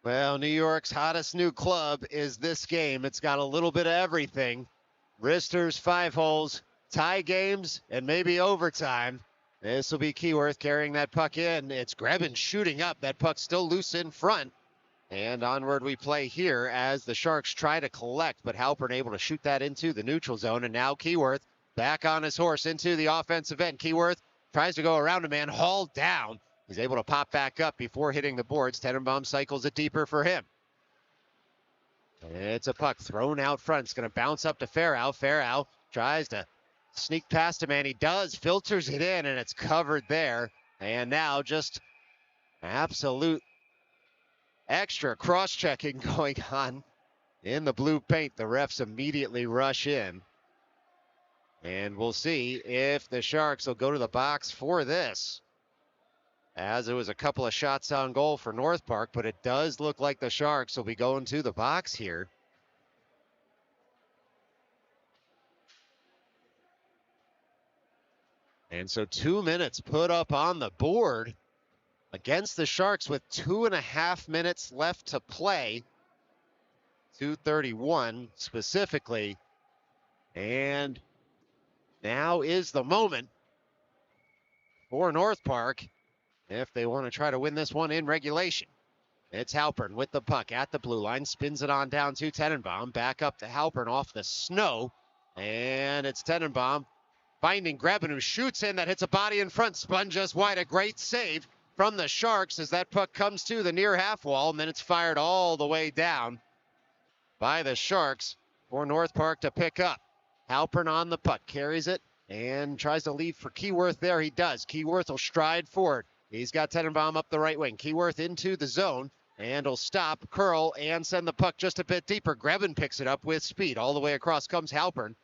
Well, New York's hottest new club is this game. It's got a little bit of everything. Wristers, 5 holes, tie games, and maybe overtime. This will be Keyworth carrying that puck in. It's Grebben shooting up. That puck's still loose in front. And onward we play here as the Sharks try to collect, but Halpern able to shoot that into the neutral zone. And now Keyworth back on his horse into the offensive end. Keyworth tries to go around a man, hauled down. He's able to pop back up before hitting the boards. Tenenbaum cycles it deeper for him. It's a puck thrown out front. It's going to bounce up to Farrow. Farrow tries to sneak past him, and he does. Filters it in, and it's covered there. And now just absolute extra cross-checking going on in the blue paint. The refs immediately rush in. And we'll see if the Sharks will go to the box for this, as it was a couple of shots on goal for North Park, but it does look like the Sharks will be going to the box here. And so 2 minutes put up on the board against the Sharks with 2.5 minutes left to play. 2:31 specifically. And now is the moment for North Park if they want to try to win this one in regulation. It's Halpern with the puck at the blue line, spins it on down to Tenenbaum, back up to Halpern off the snow, and it's Tenenbaum finding Grebben, who shoots in, that hits a body in front, spun just wide. A great save from the Sharks as that puck comes to the near half wall, and then it's fired all the way down by the Sharks for North Park to pick up. Halpern on the puck, carries it, and tries to leave for Keyworth there. He does. Keyworth will stride forward. He's got Tenenbaum up the right wing. Keyworth into the zone, and will stop, curl, and send the puck just a bit deeper. Grebben picks it up with speed. All the way across comes Halpern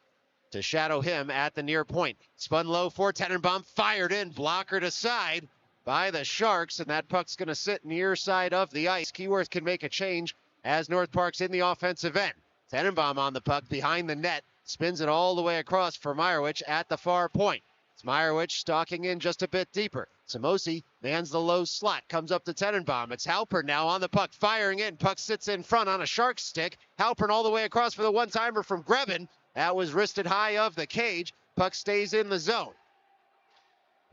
to shadow him at the near point. Spun low for Tenenbaum, fired in, blockered aside by the Sharks, and that puck's going to sit near side of the ice. Keyworth can make a change as North Park's in the offensive end. Tenenbaum on the puck behind the net, spins it all the way across for Meyerowicz at the far point. It's Meyerowicz stalking in just a bit deeper. Samosi mans the low slot, comes up to Tenenbaum. It's Halpern now on the puck, firing in. Puck sits in front on a Shark stick. Halpern all the way across for the one-timer from Grebben. That was wristed high of the cage. Puck stays in the zone.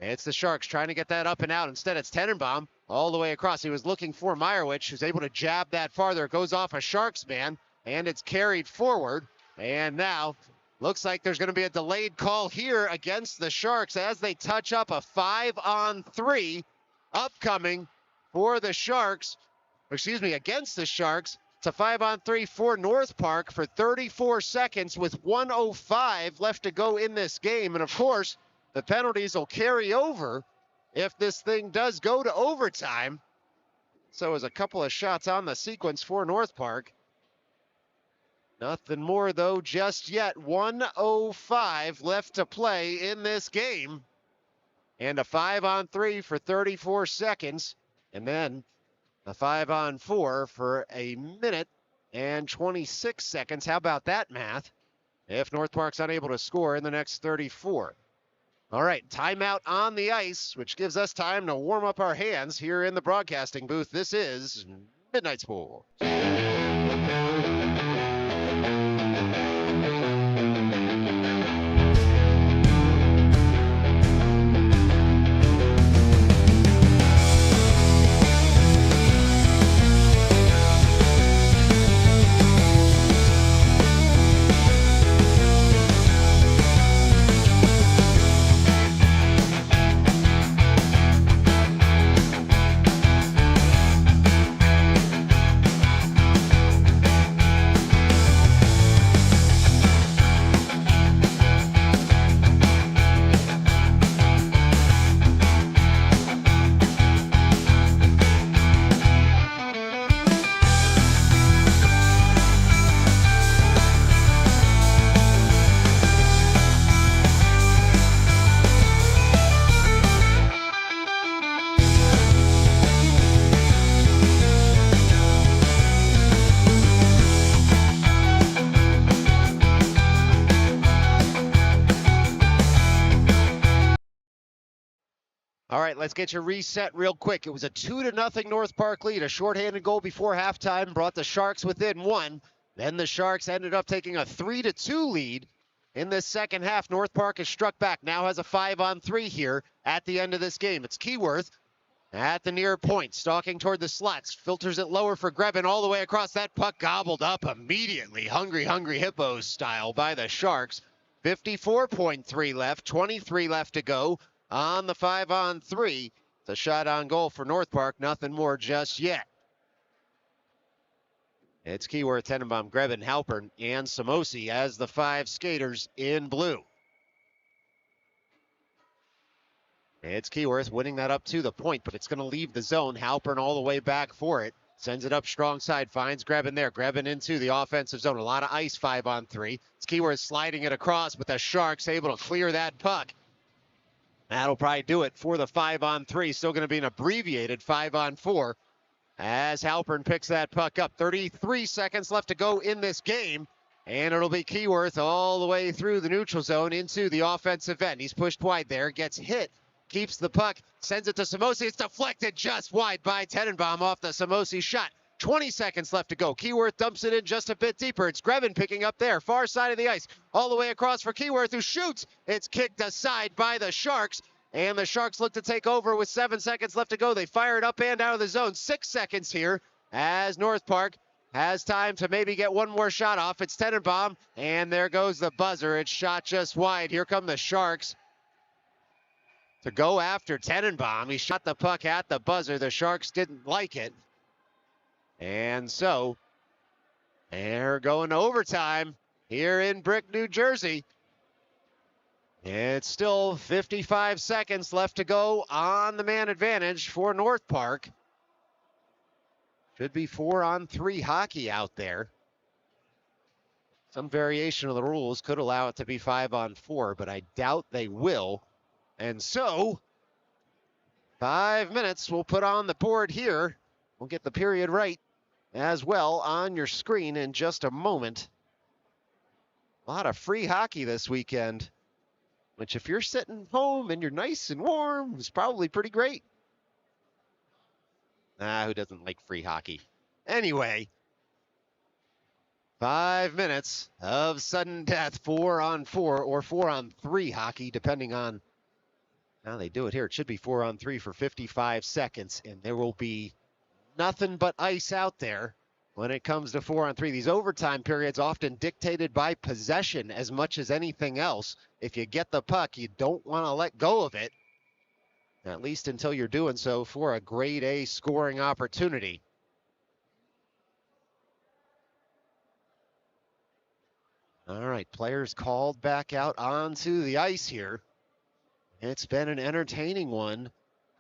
It's the Sharks trying to get that up and out. Instead, it's Tenenbaum all the way across. He was looking for Meyerowicz, who's able to jab that farther. It goes off a Sharks man, and it's carried forward. And now looks like there's going to be a delayed call here against the Sharks as they touch up a 5-on-3 upcoming for the Sharks. Against the Sharks. It's a 5-on-3 for North Park for 34 seconds with 1:05 left to go in this game. And of course, the penalties will carry over if this thing does go to overtime. So as a couple of shots on the sequence for North Park. Nothing more, though, just yet. 1:05 left to play in this game. And a 5-on-3 for 34 seconds. And then a 5-on-4 for 1 minute and 26 seconds. How about that math? If North Park's unable to score in the next 34. All right, timeout on the ice, which gives us time to warm up our hands here in the broadcasting booth. This is Midnight Sports. All right, let's get you reset real quick. It was a 2-0 North Park lead. A shorthanded goal before halftime brought the Sharks within one. Then the Sharks ended up taking a 3-2 lead in this second half. North Park has struck back, now has a 5-on-3 here at the end of this game. It's Keyworth at the near point, stalking toward the slots, filters it lower for Grebin all the way across. That puck gobbled up immediately, hungry hippos style by the Sharks. 54.3 left, 23 left to go on the 5-on-3. It's a shot on goal for North Park, nothing more just yet. It's Keyworth, Tenenbaum, Grebin, Halpern, and Samosi as the 5 skaters in blue. It's Keyworth winning that up to the point, but it's going to leave the zone. Halpern all the way back for it. Sends it up strong side, finds Grebin there. Grebin into the offensive zone. A lot of ice 5-on-3. It's Keyworth sliding it across, but the Sharks able to clear that puck. That'll probably do it for the 5-on-3. Still going to be an abbreviated 5-on-4 as Halpern picks that puck up. 33 seconds left to go in this game. And it'll be Keyworth all the way through the neutral zone into the offensive end. He's pushed wide there, gets hit, keeps the puck, sends it to Samosi. It's deflected just wide by Tenenbaum off the Samosi shot. 20 seconds left to go. Keyworth dumps it in just a bit deeper. It's Grebin picking up there, far side of the ice, all the way across for Keyworth, who shoots. It's kicked aside by the Sharks, and the Sharks look to take over with 7 seconds left to go. They fire it up and out of the zone. 6 seconds here as North Park has time to maybe get one more shot off. It's Tenenbaum, and there goes the buzzer. It's shot just wide. Here come the Sharks to go after Tenenbaum. He shot the puck at the buzzer. The Sharks didn't like it. And so they're going to overtime here in Brick, New Jersey. It's still 55 seconds left to go on the man advantage for North Park. Should be 4-on-3 hockey out there. Some variation of the rules could allow it to be 5-on-4, but I doubt they will. And so 5 minutes we'll put on the board here. We'll get the period right as well on your screen in just a moment. A lot of free hockey this weekend, which if you're sitting home and you're nice and warm, is probably pretty great. Who doesn't like free hockey? Anyway, 5 minutes of sudden death, 4-on-4 or 4-on-3 hockey, depending on how they do it here. It should be 4-on-3 for 55 seconds, and there will be nothing but ice out there when it comes to 4-on-3. These overtime periods often dictated by possession as much as anything else. If you get the puck, you don't want to let go of it, at least until you're doing so for a grade A scoring opportunity. All right, players called back out onto the ice here. It's been an entertaining one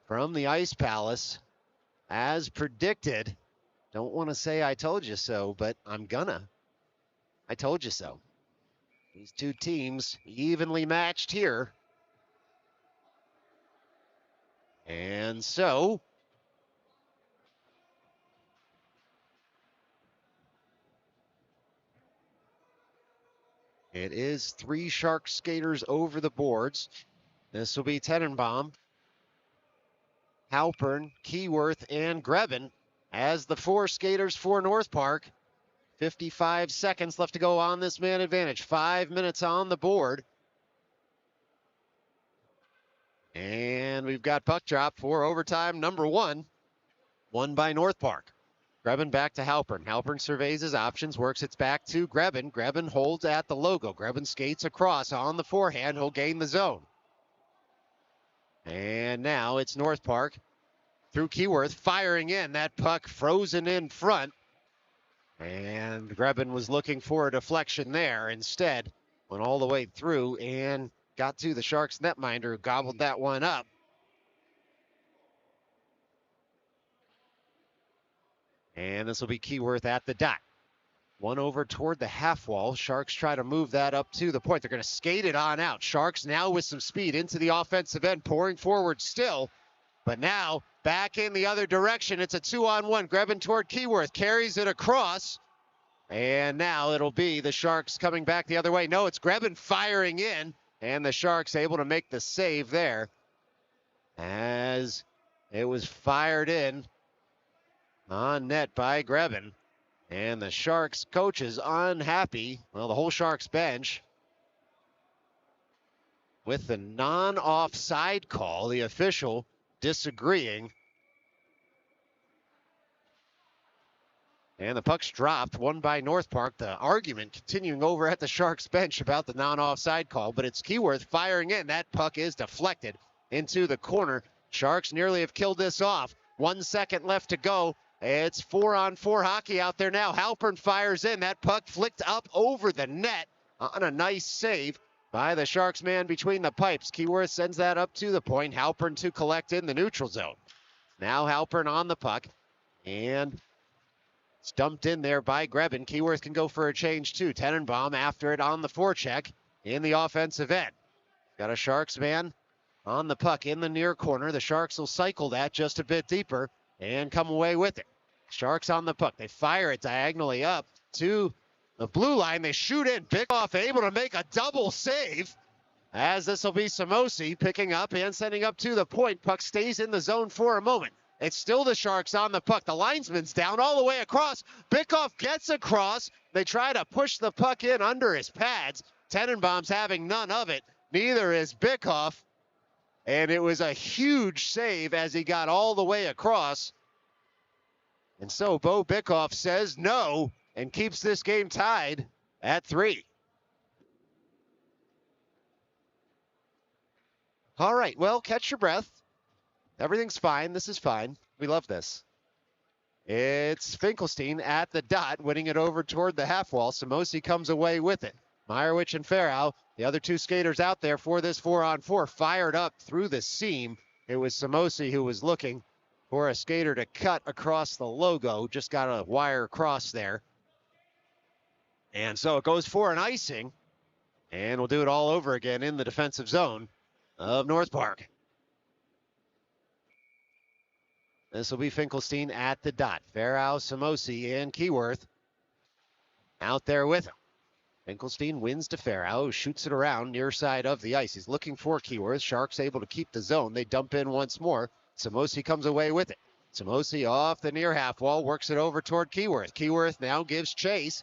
from the Ice Palace. As predicted, don't want to say I told you so, but I'm gonna. I told you so. These two teams evenly matched here. And so it is 3 Shark skaters over the boards. This will be Tenenbaum, Halpern, Keyworth, and Grebin as the 4 skaters for North Park. 55 seconds left to go on this man advantage. 5 minutes on the board. And we've got puck drop for overtime number 1, won by North Park. Grebin back to Halpern. Halpern surveys his options, works it back to Grebin. Grebin holds at the logo. Grebin skates across on the forehand. He'll gain the zone. And now it's North Park through Keyworth, firing in. That puck frozen in front. And Grebin was looking for a deflection there. Instead, went all the way through and got to the Sharks netminder, who gobbled that one up. And this will be Keyworth at the dot. One over toward the half wall. Sharks try to move that up to the point. They're going to skate it on out. Sharks now with some speed into the offensive end, pouring forward still. But now back in the other direction. It's a 2-on-1. Grebin toward Keyworth. Carries it across. And now it'll be the Sharks coming back the other way. No, it's Grebin firing in. And the Sharks able to make the save there as it was fired in on net by Grebin. And the Sharks coach is unhappy. Well, the whole Sharks bench with the non-offside call, the official disagreeing. And the puck's dropped, won by North Park. The argument continuing over at the Sharks bench about the non-offside call, but it's Keyworth firing in. That puck is deflected into the corner. Sharks nearly have killed this off. 1 second left to go. It's 4-on-4 hockey out there now. Halpern fires in. That puck flicked up over the net on a nice save by the Sharks man between the pipes. Keyworth sends that up to the point. Halpern to collect in the neutral zone. Now Halpern on the puck, and it's dumped in there by Grebin. Keyworth can go for a change too. Tenenbaum after it on the forecheck in the offensive end. Got a Sharks man on the puck in the near corner. The Sharks will cycle that just a bit deeper and come away with it. Sharks on the puck. They fire it diagonally up to the blue line. They shoot in. Bickoff able to make a double save, as this will be Samosi picking up and sending up to the point. Puck stays in the zone for a moment. It's still the Sharks on the puck. The linesman's down all the way across. Bickoff gets across. They try to push the puck in under his pads. Tenenbaum's having none of it. Neither is Bickoff. And it was a huge save as he got all the way across. And so Bo Bickoff says no and keeps this game tied at 3. All right, well, catch your breath. Everything's fine. This is fine. We love this. It's Finkelstein at the dot, winning it over toward the half wall. Samosi comes away with it. Meyerowicz and Farrow, the other two skaters out there for this 4-on-4, fired up through the seam. It was Samosi who was looking for a skater to cut across the logo. Just got a wire cross there. And so it goes for an icing. And we'll do it all over again in the defensive zone of North Park. This will be Finkelstein at the dot. Farrow, Samosi, and Keyworth out there with him. Finkelstein wins to Farrow, who shoots it around near side of the ice. He's looking for Keyworth. Sharks able to keep the zone. They dump in once more. Samosi comes away with it. Samosi off the near half wall, works it over toward Keyworth. Keyworth now gives chase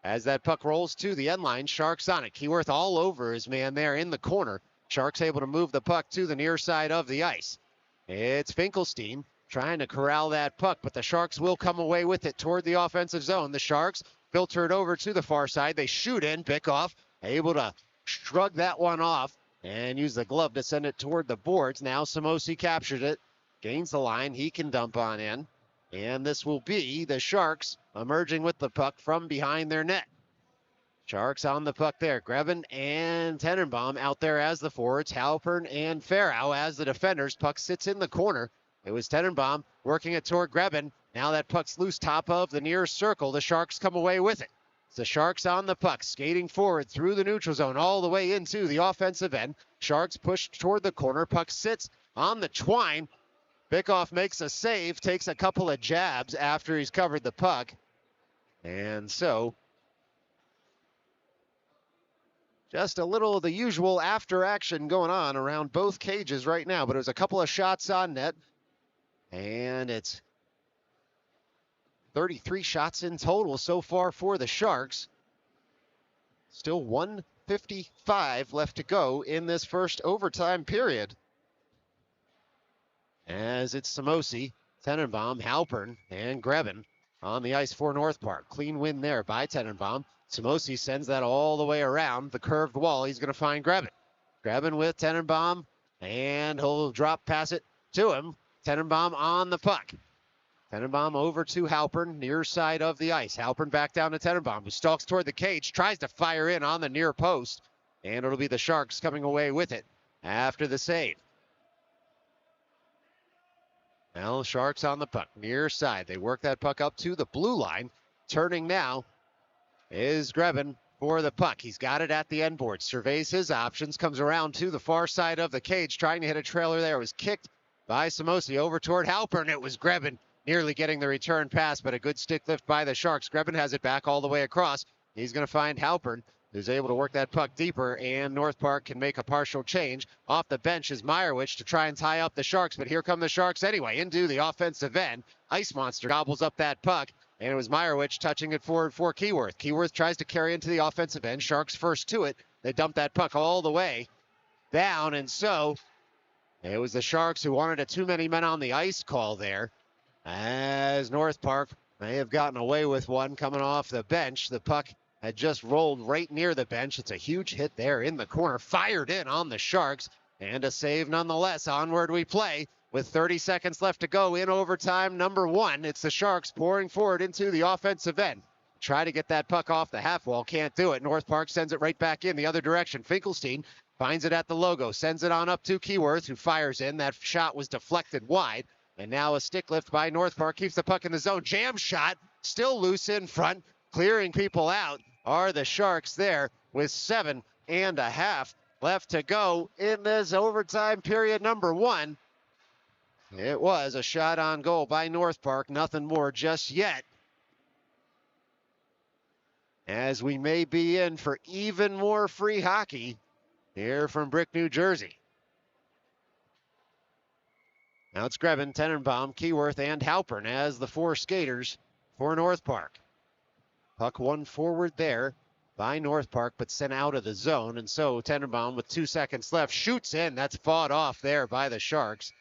as that puck rolls to the end line. Sharks on it. Keyworth all over his man there in the corner. Sharks able to move the puck to the near side of the ice. It's Finkelstein trying to corral that puck, but the Sharks will come away with it toward the offensive zone. The Sharks filter it over to the far side. They shoot in. Bickoff able to shrug that one off and use the glove to send it toward the boards. Now Samosi captured it, gains the line. He can dump on in, and this will be the Sharks emerging with the puck from behind their net. Sharks on the puck there. Grebin and Tenenbaum out there as the forwards. Halpern and Farrow as the defenders. Puck sits in the corner. It was Tenenbaum working it toward Grebin. Now that puck's loose top of the near circle. The Sharks come away with it. It's the Sharks on the puck, skating forward through the neutral zone all the way into the offensive end. Sharks push toward the corner. Puck sits on the twine. Bickoff makes a save, takes a couple of jabs after he's covered the puck. And so just a little of the usual after action going on around both cages right now. But it was a couple of shots on net. And it's 33 shots in total so far for the Sharks. Still 1:55 left to go in this first overtime period. As it's Samosi, Tenenbaum, Halpern, and Grebin on the ice for North Park. Clean win there by Tenenbaum. Samosi sends that all the way around the curved wall. He's going to find Grebin. Grebin with Tenenbaum, and he'll drop pass it to him. Tenenbaum on the puck. Tenenbaum over to Halpern, near side of the ice. Halpern back down to Tenenbaum, who stalks toward the cage, tries to fire in on the near post, and it'll be the Sharks coming away with it after the save. Now Sharks on the puck, near side. They work that puck up to the blue line. Turning now is Grebin for the puck. He's got it at the end board. Surveys his options, comes around to the far side of the cage, trying to hit a trailer there. It was kicked by Samosi over toward Halpern. It was Grebin nearly getting the return pass, but a good stick lift by the Sharks. Grebin has it back all the way across. He's going to find Halpern. who's able to work that puck deeper, and North Park can make a partial change. Off the bench is Meyerowicz to try and tie up the Sharks, but here come the Sharks anyway into the offensive end. Ice Monster gobbles up that puck, and it was Meyerowicz touching it forward for Keyworth. Keyworth tries to carry into the offensive end. Sharks first to it. They dump that puck all the way down, and so it was the Sharks who wanted a too many men on the ice call there, as North Park may have gotten away with one coming off the bench. The puck had just rolled right near the bench. It's a huge hit there in the corner, fired in on the Sharks, and a save nonetheless. Onward we play with 30 seconds left to go in overtime number 1. It's the Sharks pouring forward into the offensive end. Try to get that puck off the half wall, can't do it. North Park sends it right back in the other direction. Finkelstein finds it at the logo, sends it on up to Keyworth, who fires in. That shot was deflected wide, and now a stick lift by North Park keeps the puck in the zone. Jam shot, still loose in front, clearing people out are the Sharks there with 7.5 left to go in this overtime period number 1. It was a shot on goal by North Park, nothing more just yet, as we may be in for even more free hockey here from Brick, New Jersey. Now it's Grebin, Tenenbaum, Keyworth, and Halpern as the 4 skaters for North Park. Puck won forward there by North Park, but sent out of the zone. And so Tenenbaum, with 2 seconds left, shoots in. That's fought off there by the Sharks.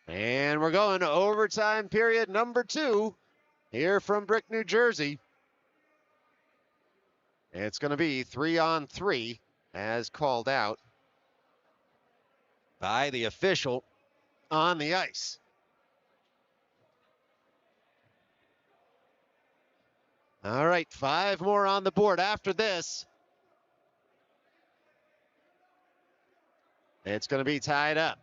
And we're going to overtime period number 2 here from Brick, New Jersey. It's going to be 3-on-3 as called out by the official on the ice. All right, 5 more on the board after this. It's going to be tied up.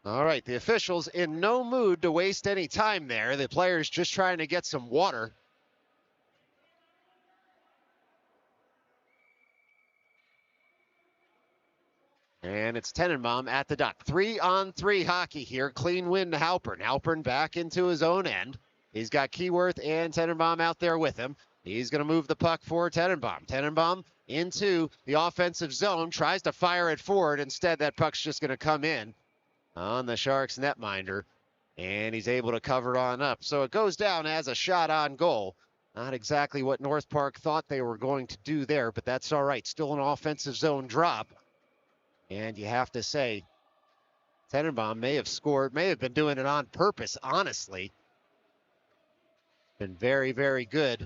All right, the officials in no mood to waste any time there. The players just trying to get some water. And it's Tenenbaum at the dot. 3-on-3 hockey here. Clean win to Halpern. Halpern back into his own end. He's got Keyworth and Tenenbaum out there with him. He's going to move the puck for Tenenbaum. Tenenbaum into the offensive zone. Tries to fire it forward. Instead, that puck's just going to come in on the Sharks netminder. And he's able to cover on up. So it goes down as a shot on goal. Not exactly what North Park thought they were going to do there, but that's all right. Still an offensive zone drop. And you have to say, Tenenbaum may have scored, may have been doing it on purpose, honestly. Been very, very good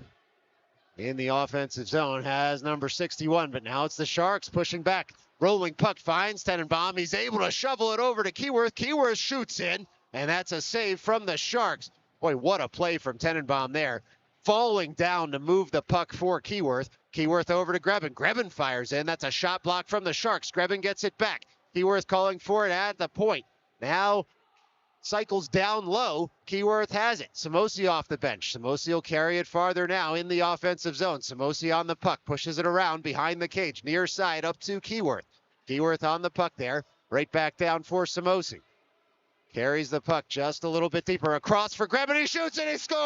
in the offensive zone, has number 61, but now it's the Sharks pushing back. Rolling puck finds Tenenbaum. He's able to shovel it over to Keyworth. Keyworth shoots in, and that's a save from the Sharks. Boy, what a play from Tenenbaum there. Falling down to move the puck for Keyworth. Keyworth over to Grebin. Grebin fires in. That's a shot block from the Sharks. Grebin gets it back. Keyworth calling for it at the point. Now cycles down low. Keyworth has it. Samosi off the bench. Samosi will carry it farther now in the offensive zone. Samosi on the puck. Pushes it around behind the cage. Near side up to Keyworth. Keyworth on the puck there. Right back down for Samosi. Carries the puck just a little bit deeper. Across for Grebin. He shoots and he scores!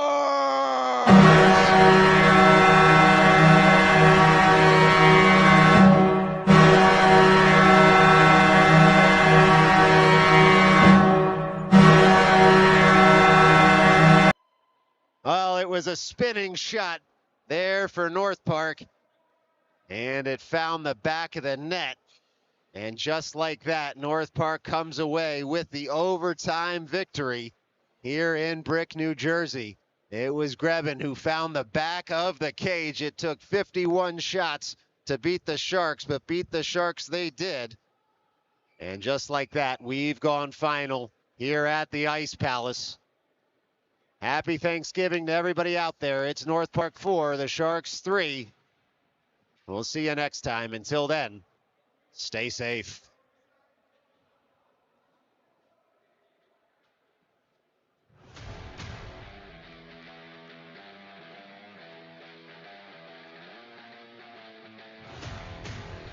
Well, it was a spinning shot there for North Park, and it found the back of the net. And just like that, North Park comes away with the overtime victory here in Brick, New Jersey. It was Grebin who found the back of the cage. It took 51 shots to beat the Sharks, but beat the Sharks they did. And just like that, we've gone final here at the Ice Palace. Happy Thanksgiving to everybody out there. It's North Park 4, the Sharks 3. We'll see you next time. Until then, stay safe.